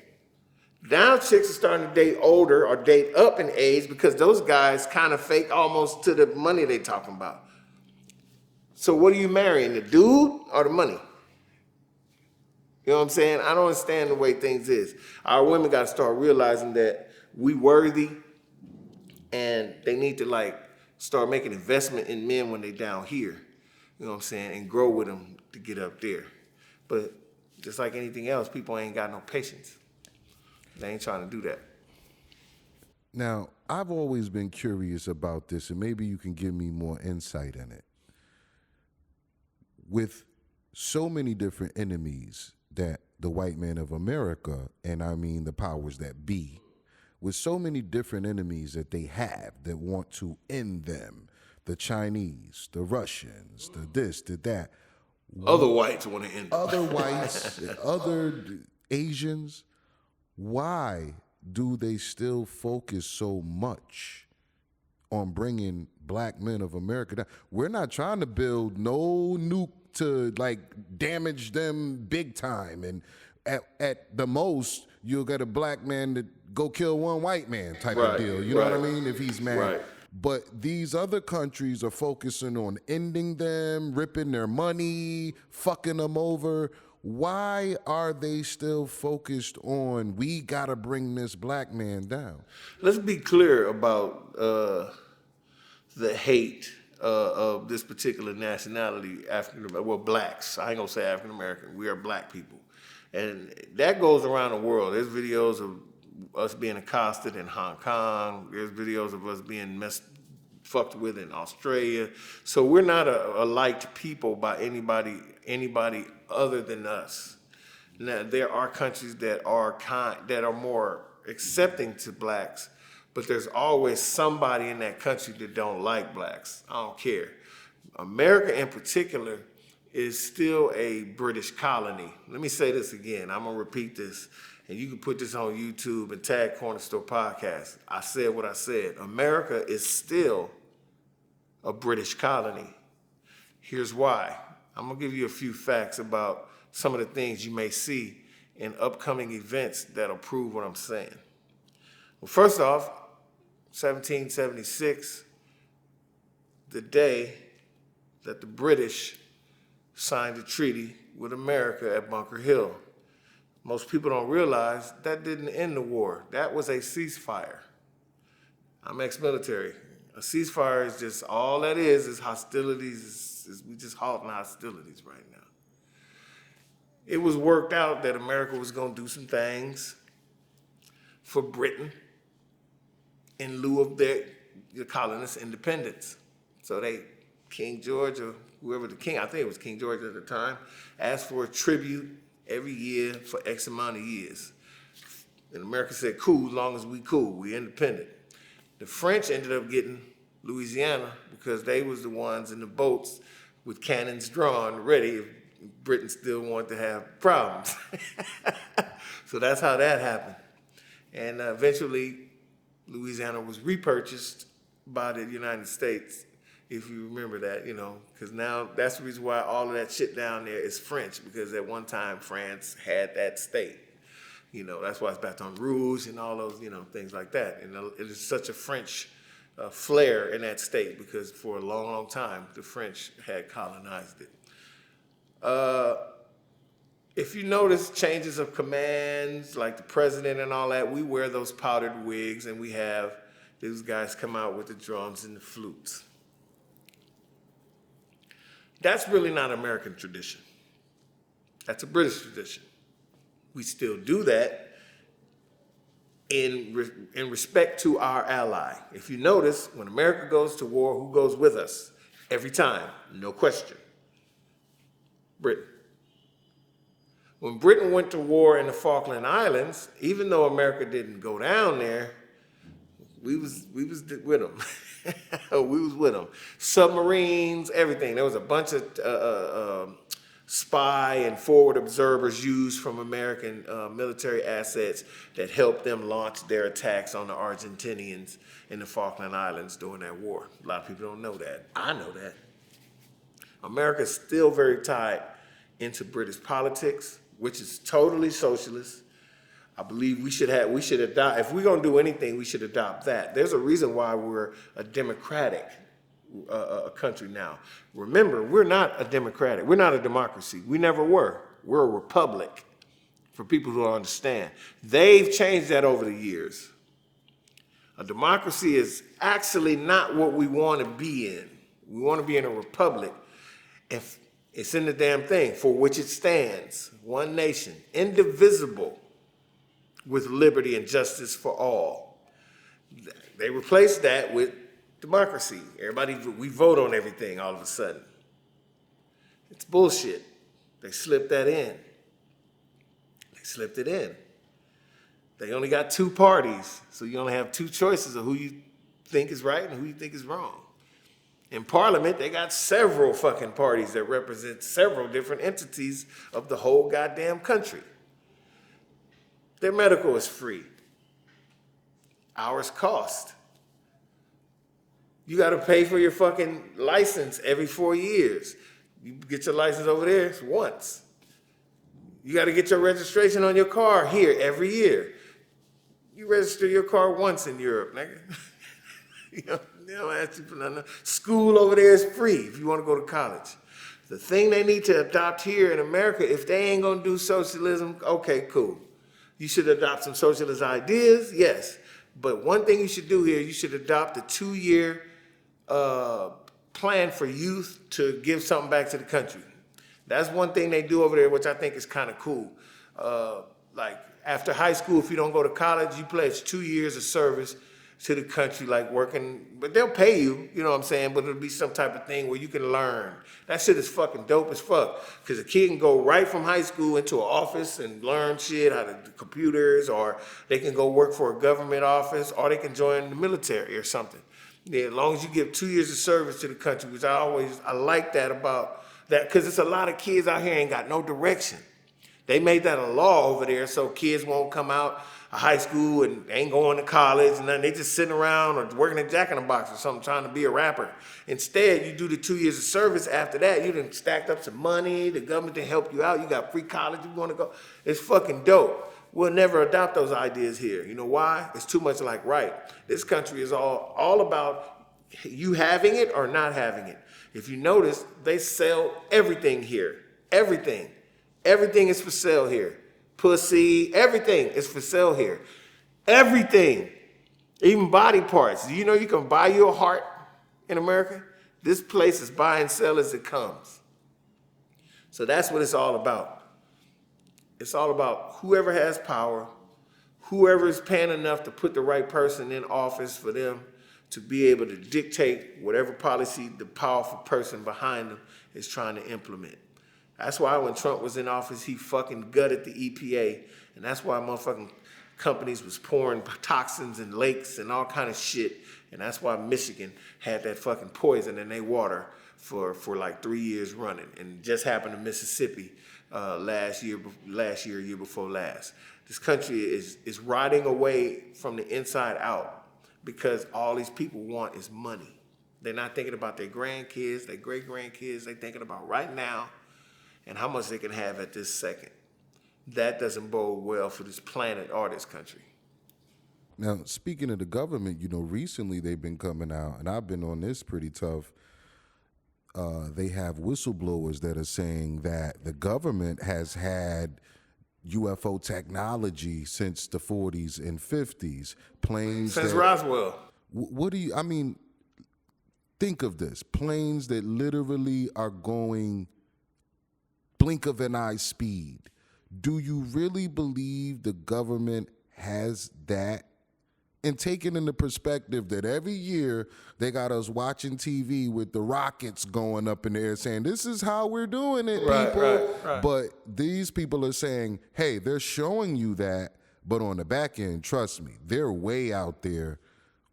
Now chicks are starting to date older or date up in age because those guys kind of fake almost to the money they talking about. So what are you marrying, the dude or the money? You know what I'm saying? I don't understand the way things is. Our women got to start realizing that we worthy, and they need to like start making investment in men when they down here. You know what I'm saying? And grow with them to get up there. But just like anything else, people ain't got no patience. They ain't trying to do that. Now, I've always been curious about this, and maybe you can give me more insight in it. With so many different enemies that the white man of America, and I mean the powers that be, with so many different enemies that they have that want to end them, the Chinese, the Russians, the this, the that. Other whites want to end them. Other whites, other Asians, why do they still focus so much on bringing black men of America down? We're not trying to build no nuke to like damage them big time. And at the most, you'll get a black man to go kill one white man type of deal. You know what I mean? If he's mad. Right. But these other countries are focusing on ending them, ripping their money, fucking them over. Why are they still focused on, we got to bring this black man down? Let's be clear about the hate of this particular nationality, well, blacks. I ain't gonna say African American. We are black people. And that goes around the world. There's videos of us being accosted in Hong Kong. There's videos of us being fucked with in Australia. So we're not a liked people by anybody other than us. Now, there are countries that are more accepting to blacks, but there's always somebody in that country that don't like blacks. I don't care. America in particular is still a British colony. Let me say this again. I'm gonna repeat this, and you can put this on YouTube and tag Corner Store Podcast. I said what I said. America is still a British colony. Here's why. I'm gonna give you a few facts about some of the things you may see in upcoming events that'll prove what I'm saying. Well, first off, 1776, the day that the British signed a treaty with America at Bunker Hill. Most people don't realize that didn't end the war. That was a ceasefire. I'm ex-military. A ceasefire is just, all that is hostilities. We just halting hostilities right now. It was worked out that America was gonna do some things for Britain in lieu of the colonists' independence. So King George, or whoever the king, I think it was King George at the time, asked for a tribute every year for X amount of years. And America said, cool, as long as we cool, we independent. The French ended up getting Louisiana because they was the ones in the boats with cannons drawn, ready if Britain still wanted to have problems. So that's how that happened. And eventually, Louisiana was repurchased by the United States, if you remember that, because now that's the reason why all of that shit down there is French, because at one time France had that state. That's why it's Baton Rouge and all those, things like that. And it is such a French flair in that state because for a long, long time, the French had colonized it. If you notice changes of commands, like the president and all that, we wear those powdered wigs and we have these guys come out with the drums and the flutes. That's really not American tradition. That's a British tradition. We still do that in respect to our ally. If you notice, when America goes to war, who goes with us? Every time, no question. Britain. When Britain went to war in the Falkland Islands, even though America didn't go down there, we was with them. We was with them. Submarines, everything. There was a bunch of spy and forward observers used from American military assets that helped them launch their attacks on the Argentinians in the Falkland Islands during that war. A lot of people don't know that. I know that. America's still very tied into British politics, which is totally socialist. I believe we should adopt, if we're gonna do anything, we should adopt that. There's a reason why we're a democratic country now. Remember, we're not a democracy. We never were. We're a republic, for people who don't understand. They've changed that over the years. A democracy is actually not what we want to be in. We want to be in a republic. If it's in the damn thing, for which it stands, one nation, indivisible, with liberty and justice for all. They replaced that with democracy. We vote on everything all of a sudden. It's bullshit. They slipped that in. They slipped it in. They only got two parties, so you only have two choices of who you think is right and who you think is wrong. In Parliament, they got several fucking parties that represent several different entities of the whole goddamn country. Their medical is free. Ours cost. You got to pay for your fucking license every 4 years. You get your license over there once. You got to get your registration on your car here every year. You register your car once in Europe, nigga. They don't ask you for nothing. School over there is free if you want to go to college. The thing they need to adopt here in America, if they ain't going to do socialism, okay, cool. You should adopt some socialist ideas, yes. But one thing you should do here, you should adopt a 2-year plan for youth to give something back to the country. That's one thing they do over there, which I think is kind of cool. Like after high school, if you don't go to college, you pledge 2 years of service to the country, like working, but they'll pay you, you know what I'm saying? But it'll be some type of thing where you can learn. That shit is fucking dope as fuck. Because a kid can go right from high school into an office and learn shit, how to do computers, or they can go work for a government office, or they can join the military or something. Yeah, as long as you give 2 years of service to the country, which I like that about that, because it's a lot of kids out here ain't got no direction. They made that a law over there so kids won't come out of high school and ain't going to college and then they just sitting around or working at Jack in the Box or something trying to be a rapper. Instead, you do the 2 years of service. After that, you done stacked up some money, the government can help you out, you got free college, you want to go. It's fucking dope. We'll never adopt those ideas here. You know why? It's too much like right. This country is all about you having it or not having it. If you notice, they sell everything here. Everything. Everything is for sale here. Pussy, everything is for sale here. Everything. Even body parts. Do you know you can buy you a heart in America? This place is buy and sell as it comes. So that's what it's all about. It's all about whoever has power, whoever is paying enough to put the right person in office for them to be able to dictate whatever policy the powerful person behind them is trying to implement. That's why when Trump was in office, he fucking gutted the EPA. And that's why motherfucking companies was pouring toxins in lakes and all kind of shit. And that's why Michigan had that fucking poison in their water for like 3 years running. And it just happened to Mississippi last year, year before last. This country is rotting away from the inside out because all these people want is money. They're not thinking about their grandkids, their great-grandkids. They're thinking about right now and how much they can have at this second. That doesn't bode well for this planet or this country. Now, speaking of the government, recently they've been coming out, and I've been on this pretty tough. They have whistleblowers that are saying that the government has had UFO technology since the 40s and 50s. Planes since Roswell. What do you, think of this. Planes that literally are going blink of an eye speed. Do you really believe the government has that? And taking in the perspective that every year they got us watching TV with the rockets going up in the air saying, this is how we're doing it, people. Right. But these people are saying, hey, they're showing you that, but on the back end, trust me, they're way out there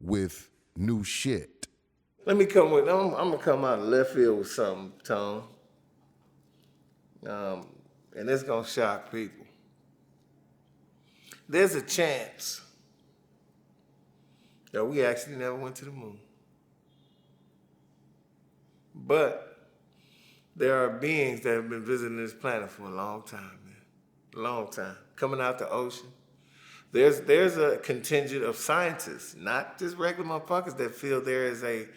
with new shit. I'm gonna come out of left field with something, Tone. And it's gonna shock people. There's a chance that we actually never went to the moon. But there are beings that have been visiting this planet for a long time, man. A long time. Coming out the ocean. There's a contingent of scientists, not just regular motherfuckers, that feel there is a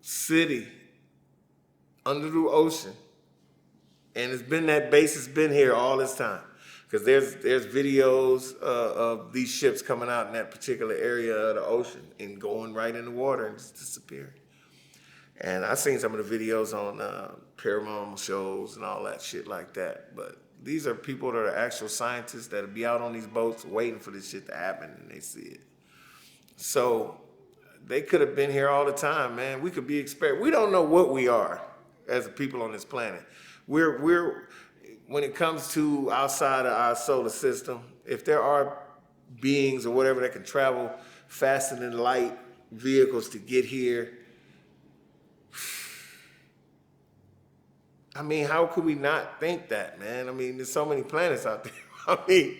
city under the ocean, and that base has been here all this time. Because there's videos of these ships coming out in that particular area of the ocean and going right in the water and just disappearing. And I've seen some of the videos on paranormal shows and all that shit like that. But these are people that are actual scientists that will be out on these boats waiting for this shit to happen, and they see it. So they could have been here all the time, man. We could be we don't know what we are as a people on this planet. We're when it comes to outside of our solar system, if there are beings or whatever that can travel faster than light vehicles to get here, how could we not think that, man? There's so many planets out there. You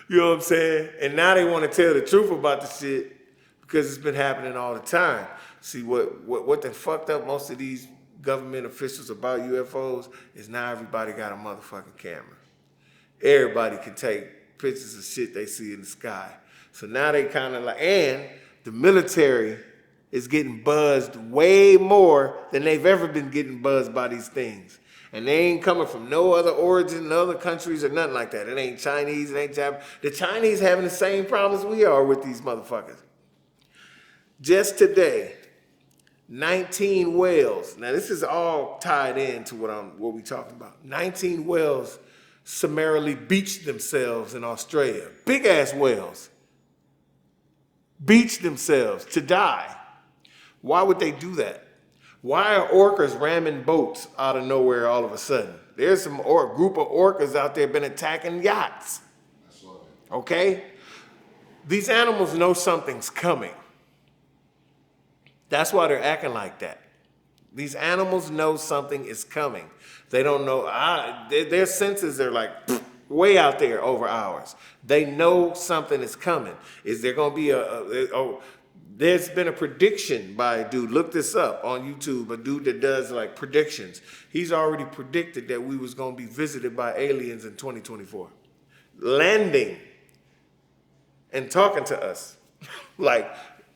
know what I'm saying? And now they want to tell the truth about the shit because it's been happening all the time. See, what they fucked up most of these government officials about UFOs is now everybody got a motherfucking camera. Everybody can take pictures of shit they see in the sky. So now they kind of and the military is getting buzzed way more than they've ever been getting buzzed by these things. And they ain't coming from no other origin, no other countries or nothing like that. It ain't Chinese, it ain't Japanese. The Chinese having the same problems we are with these motherfuckers. Just today, 19 whales. Now this is all tied into what we talking about. 19 whales summarily beached themselves in Australia. Big ass whales. Beached themselves to die. Why would they do that? Why are orcas ramming boats out of nowhere all of a sudden? There's some group of orcas out there been attacking yachts. Okay? These animals know something's coming. That's why they're acting like that. These animals know something is coming. They don't know, their senses are like way out there over ours. They know something is coming. Is there going to be there's been a prediction by a dude, look this up on YouTube, a dude that does like predictions. He's already predicted that we was going to be visited by aliens in 2024. Landing and talking to us. Like,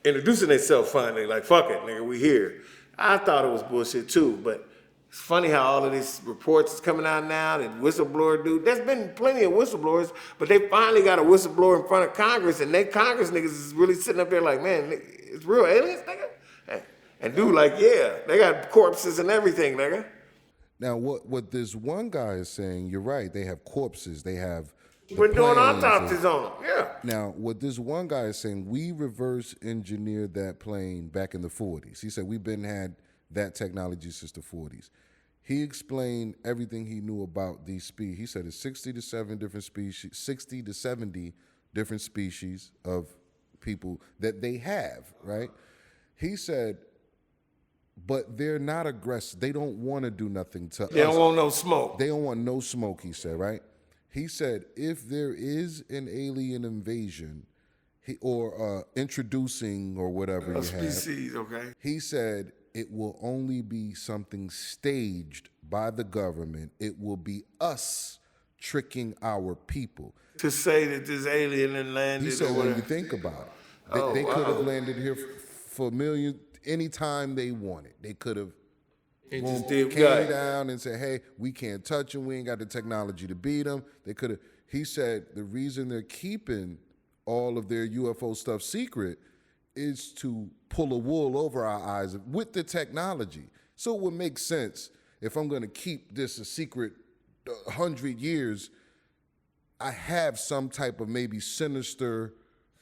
introducing themselves finally, like, fuck it, nigga, we here. I thought it was bullshit too, but it's funny how all of these reports is coming out now, that whistleblower dude, there's been plenty of whistleblowers, but they finally got a whistleblower in front of Congress, and they Congress niggas is really sitting up there like, man, it's real aliens, nigga? And dude like, yeah, they got corpses and everything, nigga. Now, what this one guy is saying, you're right, they have corpses, they have We're doing autopsies on them, yeah. Now, what this one guy is saying, we reverse engineered that plane back in the 40s. He said we've had that technology since the 40s. He explained everything he knew about these species. He said it's 60 to 70 different species of people that they have, right? He said, but they're not aggressive. They don't want to do nothing to us. They don't want no smoke. They don't want no smoke, he said, right? He said, if there is an alien invasion or introducing or whatever you species, have, okay. he said it will only be something staged by the government. It will be us tricking our people. To say that this alien and landed. He said, when you think about it, they could have landed here for a million anytime they wanted. They could have came down and said, hey, we can't touch them. We ain't got the technology to beat them. They could have. He said the reason they're keeping all of their UFO stuff secret is to pull a wool over our eyes with the technology. So it would make sense if I'm going to keep this a secret 100 years, I have some type of maybe sinister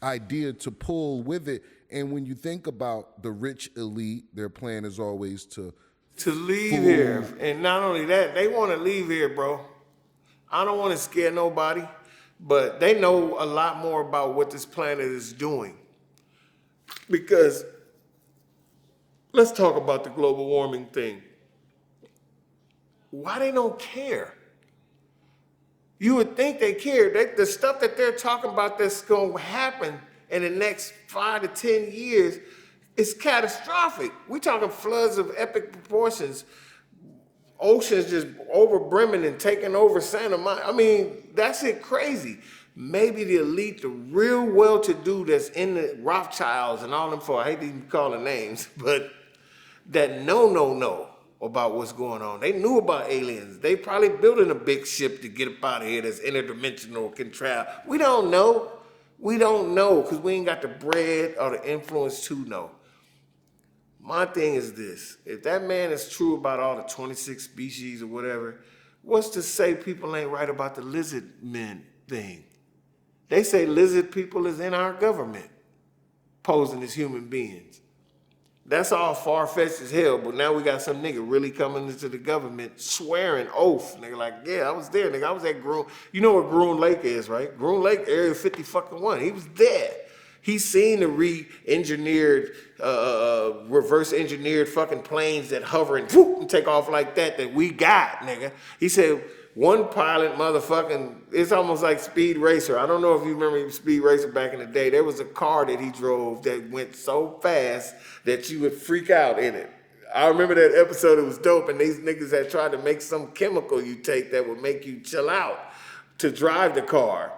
idea to pull with it. And when you think about the rich elite, their plan is always to leave here. And not only that, they want to leave here, bro. I don't want to scare nobody, but they know a lot more about what this planet is doing. Because let's talk about the global warming thing. Why they don't care? You would think they care. The stuff that they're talking about that's going to happen in the next 5 to 10 years is catastrophic. We're talking floods of epic proportions, oceans just overbrimming and taking over Santa Monica. I mean, that's it crazy. Maybe the elite, the real well-to-do that's in the Rothschilds and all them for, I hate to even call the names, but that know about what's going on. They knew about aliens. They probably building a big ship to get up out of here that's interdimensional, can travel. We don't know. We don't know because we ain't got the bread or the influence to know. My thing is this. If that man is true about all the 26 species or whatever, what's to say people ain't right about the lizard men thing? They say lizard people is in our government, posing as human beings. That's all far-fetched as hell, but now we got some nigga really coming into the government swearing oath. Nigga like, yeah, I was there, nigga. I was at Groom. You know where Groom Lake is, right? Groom Lake, Area 50-1. He was there. He's seen the re-engineered, reverse-engineered fucking planes that hover and whoop and take off like that we got, nigga. He said, one pilot motherfucking, it's almost like Speed Racer. I don't know if you remember Speed Racer back in the day. There was a car that he drove that went so fast that you would freak out in it. I remember that episode, it was dope, and these niggas had tried to make some chemical you take that would make you chill out to drive the car.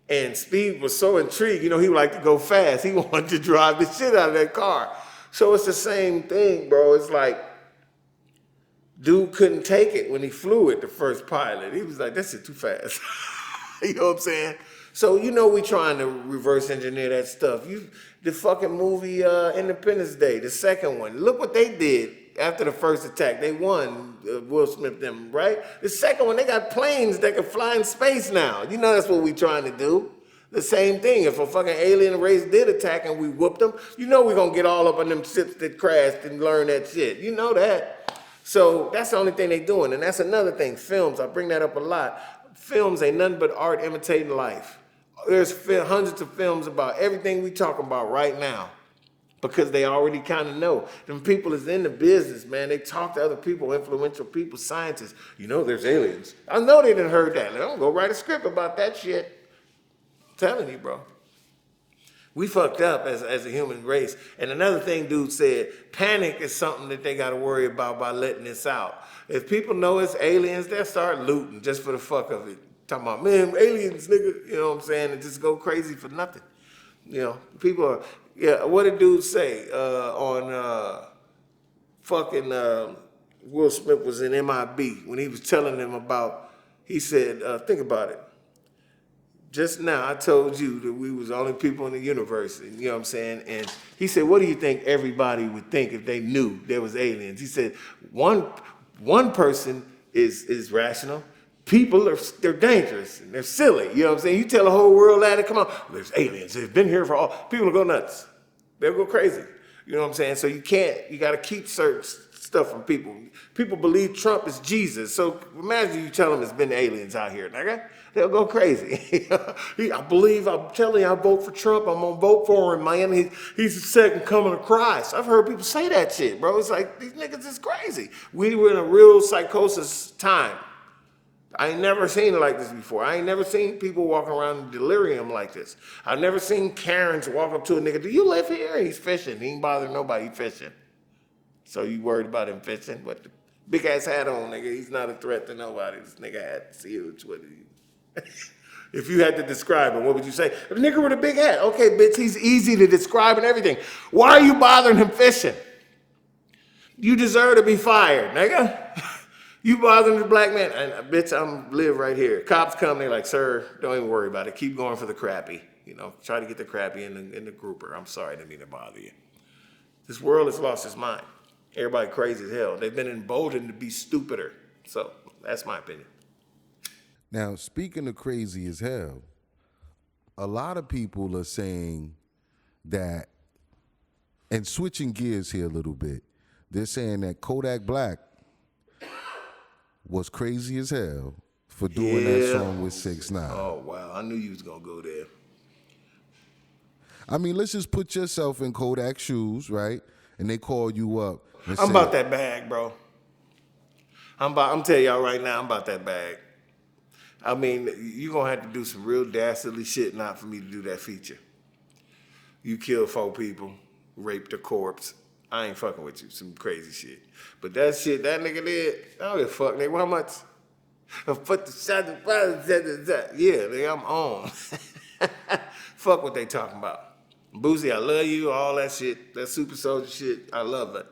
And Speed was so intrigued, you know, he would like to go fast. He wanted to drive the shit out of that car. So it's the same thing, bro. It's like, dude couldn't take it when he flew it, the first pilot. He was like, that's it too fast. You know what I'm saying? So, you know, we trying to reverse engineer that stuff. The fucking movie Independence Day, the second one. Look what they did after the first attack. They won, Will Smith them, right? The second one, they got planes that can fly in space now. You know that's what we trying to do. The same thing. If a fucking alien race did attack and we whooped them, you know we're going to get all up on them ships that crashed and learn that shit. You know that. So that's the only thing they doing. And that's another thing. Films, I bring that up a lot. Films ain't nothing but art imitating life. There's hundreds of films about everything we talking about right now because they already kind of know. Them people is in the business, man. They talk to other people, influential people, scientists. You know there's aliens. I know they done heard that. I'm going to go write a script about that shit. I'm telling you, bro. We fucked up as a human race. And another thing dude said, panic is something that they got to worry about by letting this out. If people know it's aliens, they'll start looting just for the fuck of it. Talking about, man, aliens, nigga, you know what I'm saying, and just go crazy for nothing. You know, people are, yeah, what did dude say on fucking Will Smith was in MIB when he was telling them about, he said, think about it. Just now I told you that we was the only people in the universe, you know what I'm saying? And he said, what do you think everybody would think if they knew there was aliens? He said, one person is rational. People they're dangerous and they're silly. You know what I'm saying? You tell the whole world that, come on, there's aliens. They've been here for all. People will go nuts. They'll go crazy. You know what I'm saying? So you got to keep certain stuff from people. People believe Trump is Jesus. So imagine you tell them it's been aliens out here, nigga. They'll go crazy. I'm telling you, I vote for Trump. I'm gonna vote for him, man. He's the second coming of Christ. I've heard people say that shit, bro. It's like, these niggas is crazy. We were in a real psychosis time. I ain't never seen it like this before. I ain't never seen people walking around in delirium like this. I've never seen Karens walk up to a nigga, do you live here? He's fishing. He ain't bothering nobody, he fishing. So you worried about him fishing? What the big ass hat on, nigga? He's not a threat to nobody. This nigga hat's huge. What if you had to describe him, what would you say? A nigga with a big hat. Okay, bitch, he's easy to describe and everything. Why are you bothering him fishing? You deserve to be fired, nigga. You bothering the black man. And bitch, I'm live right here. Cops come, they're like, sir, don't even worry about it. Keep going for the crappie. You know, try to get the crappie in the grouper. I'm sorry, I didn't mean to bother you. This world has lost its mind. Everybody crazy as hell. They've been emboldened to be stupider. So that's my opinion. Now, speaking of crazy as hell, a lot of people are saying that, and switching gears here a little bit, they're saying that Kodak Black was crazy as hell for doing that song with 6ix9ine. Oh, wow. I knew you was going to go there. I mean, let's just put yourself in Kodak's shoes, right? And they call you up. I'm about that bag, bro. I'm telling y'all right now, I'm about that bag. I mean, you're going to have to do some real dastardly shit not for me to do that feature. You killed 4 people, raped a corpse. I ain't fucking with you. Some crazy shit. But that shit that nigga did, I don't give a fuck, nigga. How much? Yeah, nigga, I'm on. Fuck what they talking about. Boosie, I love you, all that shit. That super soldier shit, I love it.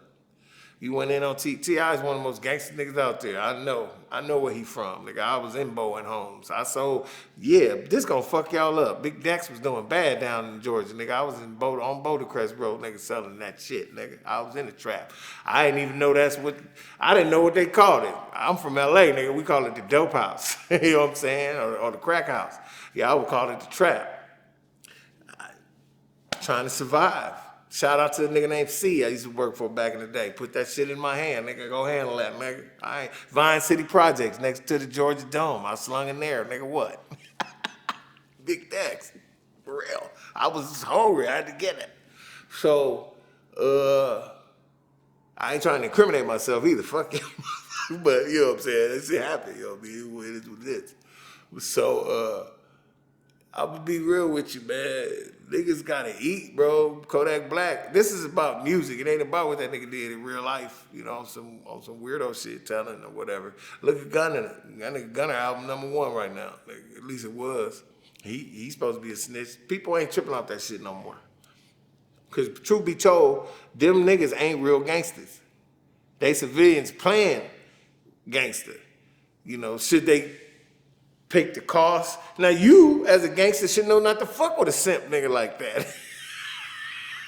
You went in on T.I. is one of the most gangster niggas out there. I know where he from. Nigga, I was in Bowen Homes. This gonna fuck y'all up. Big Dex was doing bad down in Georgia, nigga. I was on Bouldercrest Road, nigga, selling that shit, nigga. I was in the trap. I didn't even know I didn't know what they called it. I'm from L.A., nigga. We call it the dope house. You know what I'm saying? Or the crack house. Yeah, I would call it the trap. Trying to survive. Shout out to a nigga named C I used to work for back in the day. Put that shit in my hand, nigga. Go handle that, nigga. Vine City Projects next to the Georgia Dome. I slung in there, nigga. What? Big Dex. For real. I was hungry. I had to get it. So, I ain't trying to incriminate myself either. Fuck you. But, you know what I'm saying? That shit happened. You know what I mean? It is what it is. So, I would be real with you, man. Niggas gotta eat, bro. Kodak Black. This is about music. It ain't about what that nigga did in real life. You know, on some weirdo shit, telling or whatever. Look at Gunner. That nigga Gunner album #1 right now. Like, at least it was. He's supposed to be a snitch. People ain't tripping off that shit no more. Cause truth be told, them niggas ain't real gangsters. They civilians playing gangster. You know, should they pick the cost? Now you, as a gangster, should know not to fuck with a simp nigga like that.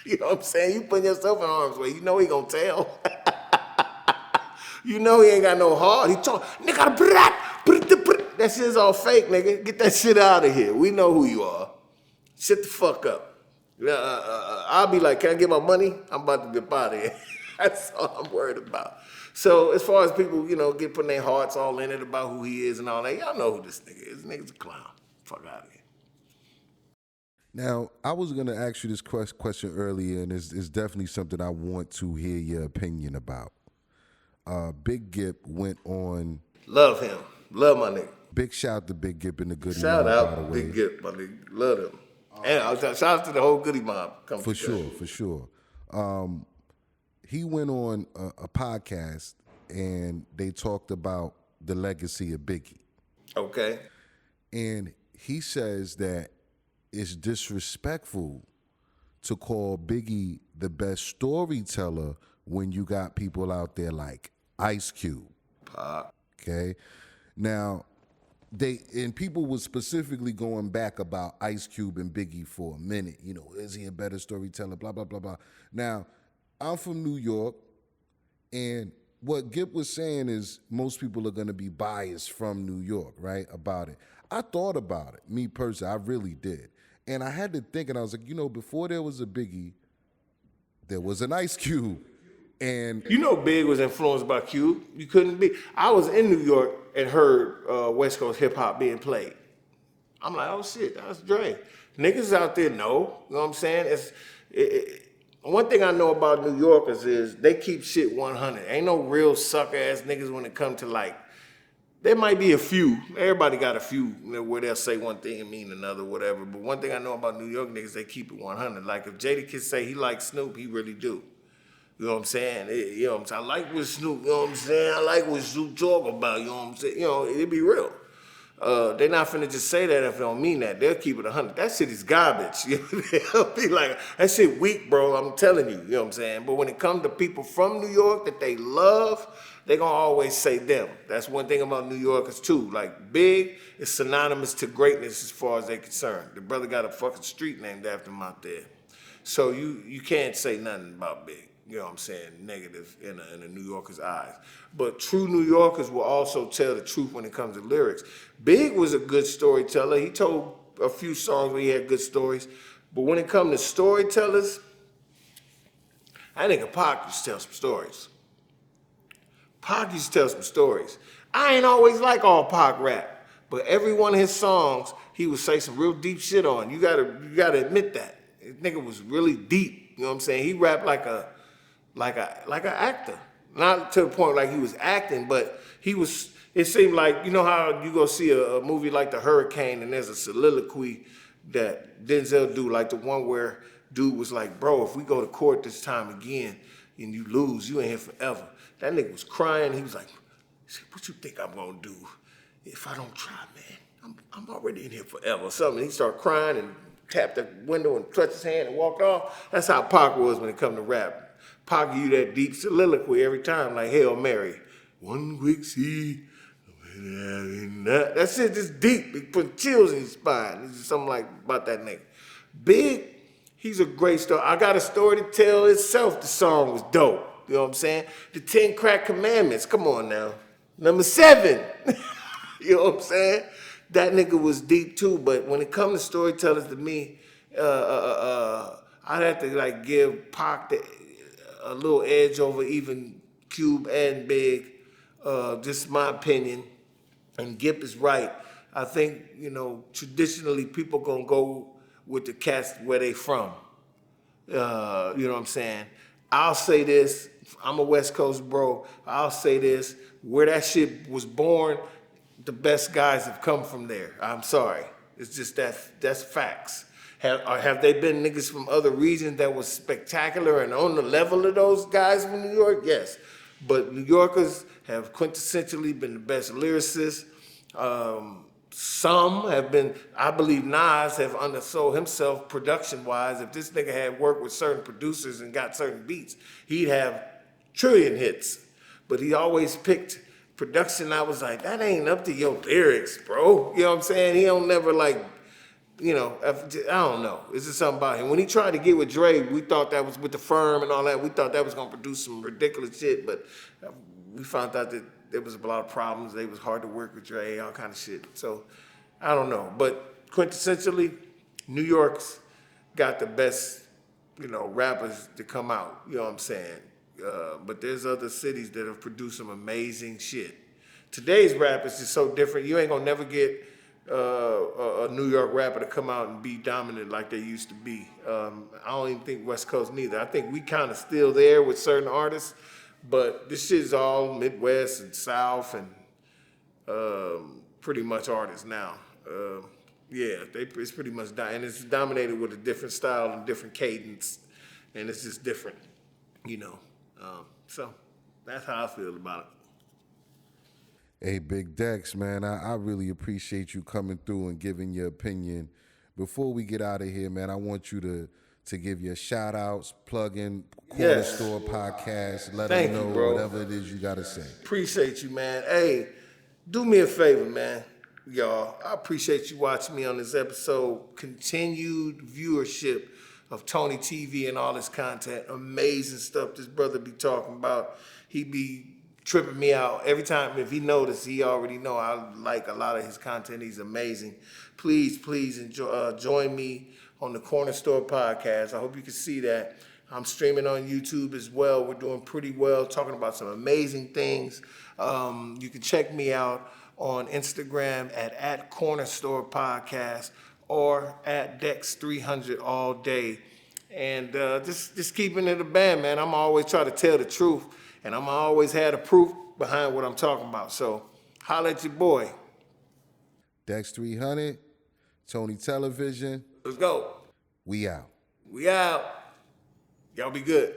You know what I'm saying? You putting yourself in harm's way. You know he gonna tell. You know he ain't got no heart. He talk, nigga, that shit's all fake, nigga. Get that shit out of here. We know who you are. Shut the fuck up. I'll be like, can I get my money? I'm about to get out of here. That's all I'm worried about. So as far as people, you know, get putting their hearts all in it about who he is and all that, y'all know who this nigga is. This nigga's a clown. Fuck out of here. Now, I was going to ask you this question earlier, and it's definitely something I want to hear your opinion about. Big Gip went on. Love him. Love my nigga. Big shout out to Big Gip and the Goody Mob, by the out way. Big Gip, my nigga. Love him. And shout out to the whole Goody Mob. For sure. He went on a podcast and they talked about the legacy of Biggie. Okay. And he says that it's disrespectful to call Biggie the best storyteller when you got people out there like Ice Cube. Pop. Okay. Now, people was specifically going back about Ice Cube and Biggie for a minute. You know, is he a better storyteller? Blah, blah, blah, blah. Now, I'm from New York, and what Gip was saying is most people are going to be biased from New York, right, about it. I thought about it, me personally, I really did. And I had to think, and I was like, you know, before there was a Biggie, there was an Ice Cube. And You know Big was influenced by Cube. You couldn't be. I was in New York and heard West Coast hip hop being played. I'm like, oh shit, that's Dre. Niggas out there know. You know what I'm saying? One thing I know about New Yorkers is they keep shit 100. Ain't no real sucker ass niggas when it comes to like. There might be a few. Everybody got a few where they'll say one thing and mean another, whatever. But one thing I know about New York niggas, they keep it 100. Like if Jadakiss say he likes Snoop, he really do. You know what I'm saying? You know what I'm saying? I like what Snoop, you know what I'm saying? I like what Snoop talk about, you know what I'm saying? You know, it be real. They're not finna just say that if they don't mean that. They'll keep it 100. That shit is garbage. They'll be like, that shit weak, bro. I'm telling you. You know what I'm saying? But when it comes to people from New York that they love, they gonna always say them. That's one thing about New Yorkers too. Like Big is synonymous to greatness as far as they're concerned. The brother got a fucking street named after him out there. So you can't say nothing about Big. You know what I'm saying, negative in a New Yorker's eyes. But true New Yorkers will also tell the truth when it comes to lyrics. Big was a good storyteller. He told a few songs where he had good stories. But when it comes to storytellers, I think Pac used to tell some stories. Pac used to tell some stories. I ain't always like all Pac rap, but every one of his songs, he would say some real deep shit on. You gotta admit that. This nigga was really deep. You know what I'm saying? He rapped like an actor. Not to the point like he was acting, but it seemed like, you know how you go see a movie like The Hurricane and there's a soliloquy that Denzel do, like the one where dude was like, bro, if we go to court this time again and you lose, you ain't here forever. That nigga was crying. He was like, what you think I'm gonna do if I don't try, man? I'm already in here forever or something. He started crying and tapped the window and touched his hand and walked off. That's how Pac was when it come to rap. Pac give you that deep soliloquy every time, like Hail Mary. One quick seed. That shit just deep. It put chills in your spine. It's just something like about that nigga. Big, he's a great story. I got a story to tell itself. The song was dope. You know what I'm saying? The 10 Crack Commandments. Come on now. Number 7. You know what I'm saying? That nigga was deep too. But when it comes to storytellers, to me, I'd have to like give Pac a little edge over even Cube and Big. Just my opinion. And Gip is right. I think, you know, traditionally people gonna go with the cats where they from. You know what I'm saying? I'll say this. I'm a West Coast bro. I'll say this. Where that shit was born, the best guys have come from there. I'm sorry. It's just that's facts. Have they been niggas from other regions that was spectacular and on the level of those guys from New York? Yes. But New Yorkers have quintessentially been the best lyricists. Some have been, I believe Nas have undersold himself production-wise. If this nigga had worked with certain producers and got certain beats, he'd have trillion hits. But he always picked production. I was like, that ain't up to your lyrics, bro. You know what I'm saying? He don't never like, you know, I don't know. It's just something about him. When he tried to get with Dre, we thought that was with the firm and all that. We thought that was going to produce some ridiculous shit, but we found out that there was a lot of problems. They was hard to work with Dre, all kind of shit. So, I don't know. But quintessentially, New York's got the best, you know, rappers to come out. You know what I'm saying? But there's other cities that have produced some amazing shit. Today's rap is just so different. You ain't going to never get a New York rapper to come out and be dominant like they used to be. I don't even think West Coast neither. I think we kind of still there with certain artists, but this shit is all Midwest and South and pretty much artists now. It's pretty much and it's dominated with a different style and different cadence, and it's just different, you know. So that's how I feel about it. Hey, Big Dex, man, I really appreciate you coming through and giving your opinion. Before we get out of here, man, I want you to give your shout-outs, plug in Corner Store Podcast, let them know whatever it is you got to say. Appreciate you, man. Hey, do me a favor, man, y'all. I appreciate you watching me on this episode. Continued viewership of Tony TV and all this content. Amazing stuff this brother be talking about. He be tripping me out every time. If he noticed, he already know I like a lot of his content. He's amazing. Please enjoy, join me on the Corner Store Podcast. I hope you can see that. I'm streaming on YouTube as well. We're doing pretty well, talking about some amazing things. You can check me out on Instagram at Corner Store Podcast or at DEX300 all day. And just keeping it a band, man. I'm always trying to tell the truth, and I'm always had the proof behind what I'm talking about. So holla at your boy. DEX300, Tony Television. Let's go. We out. We out. Y'all be good.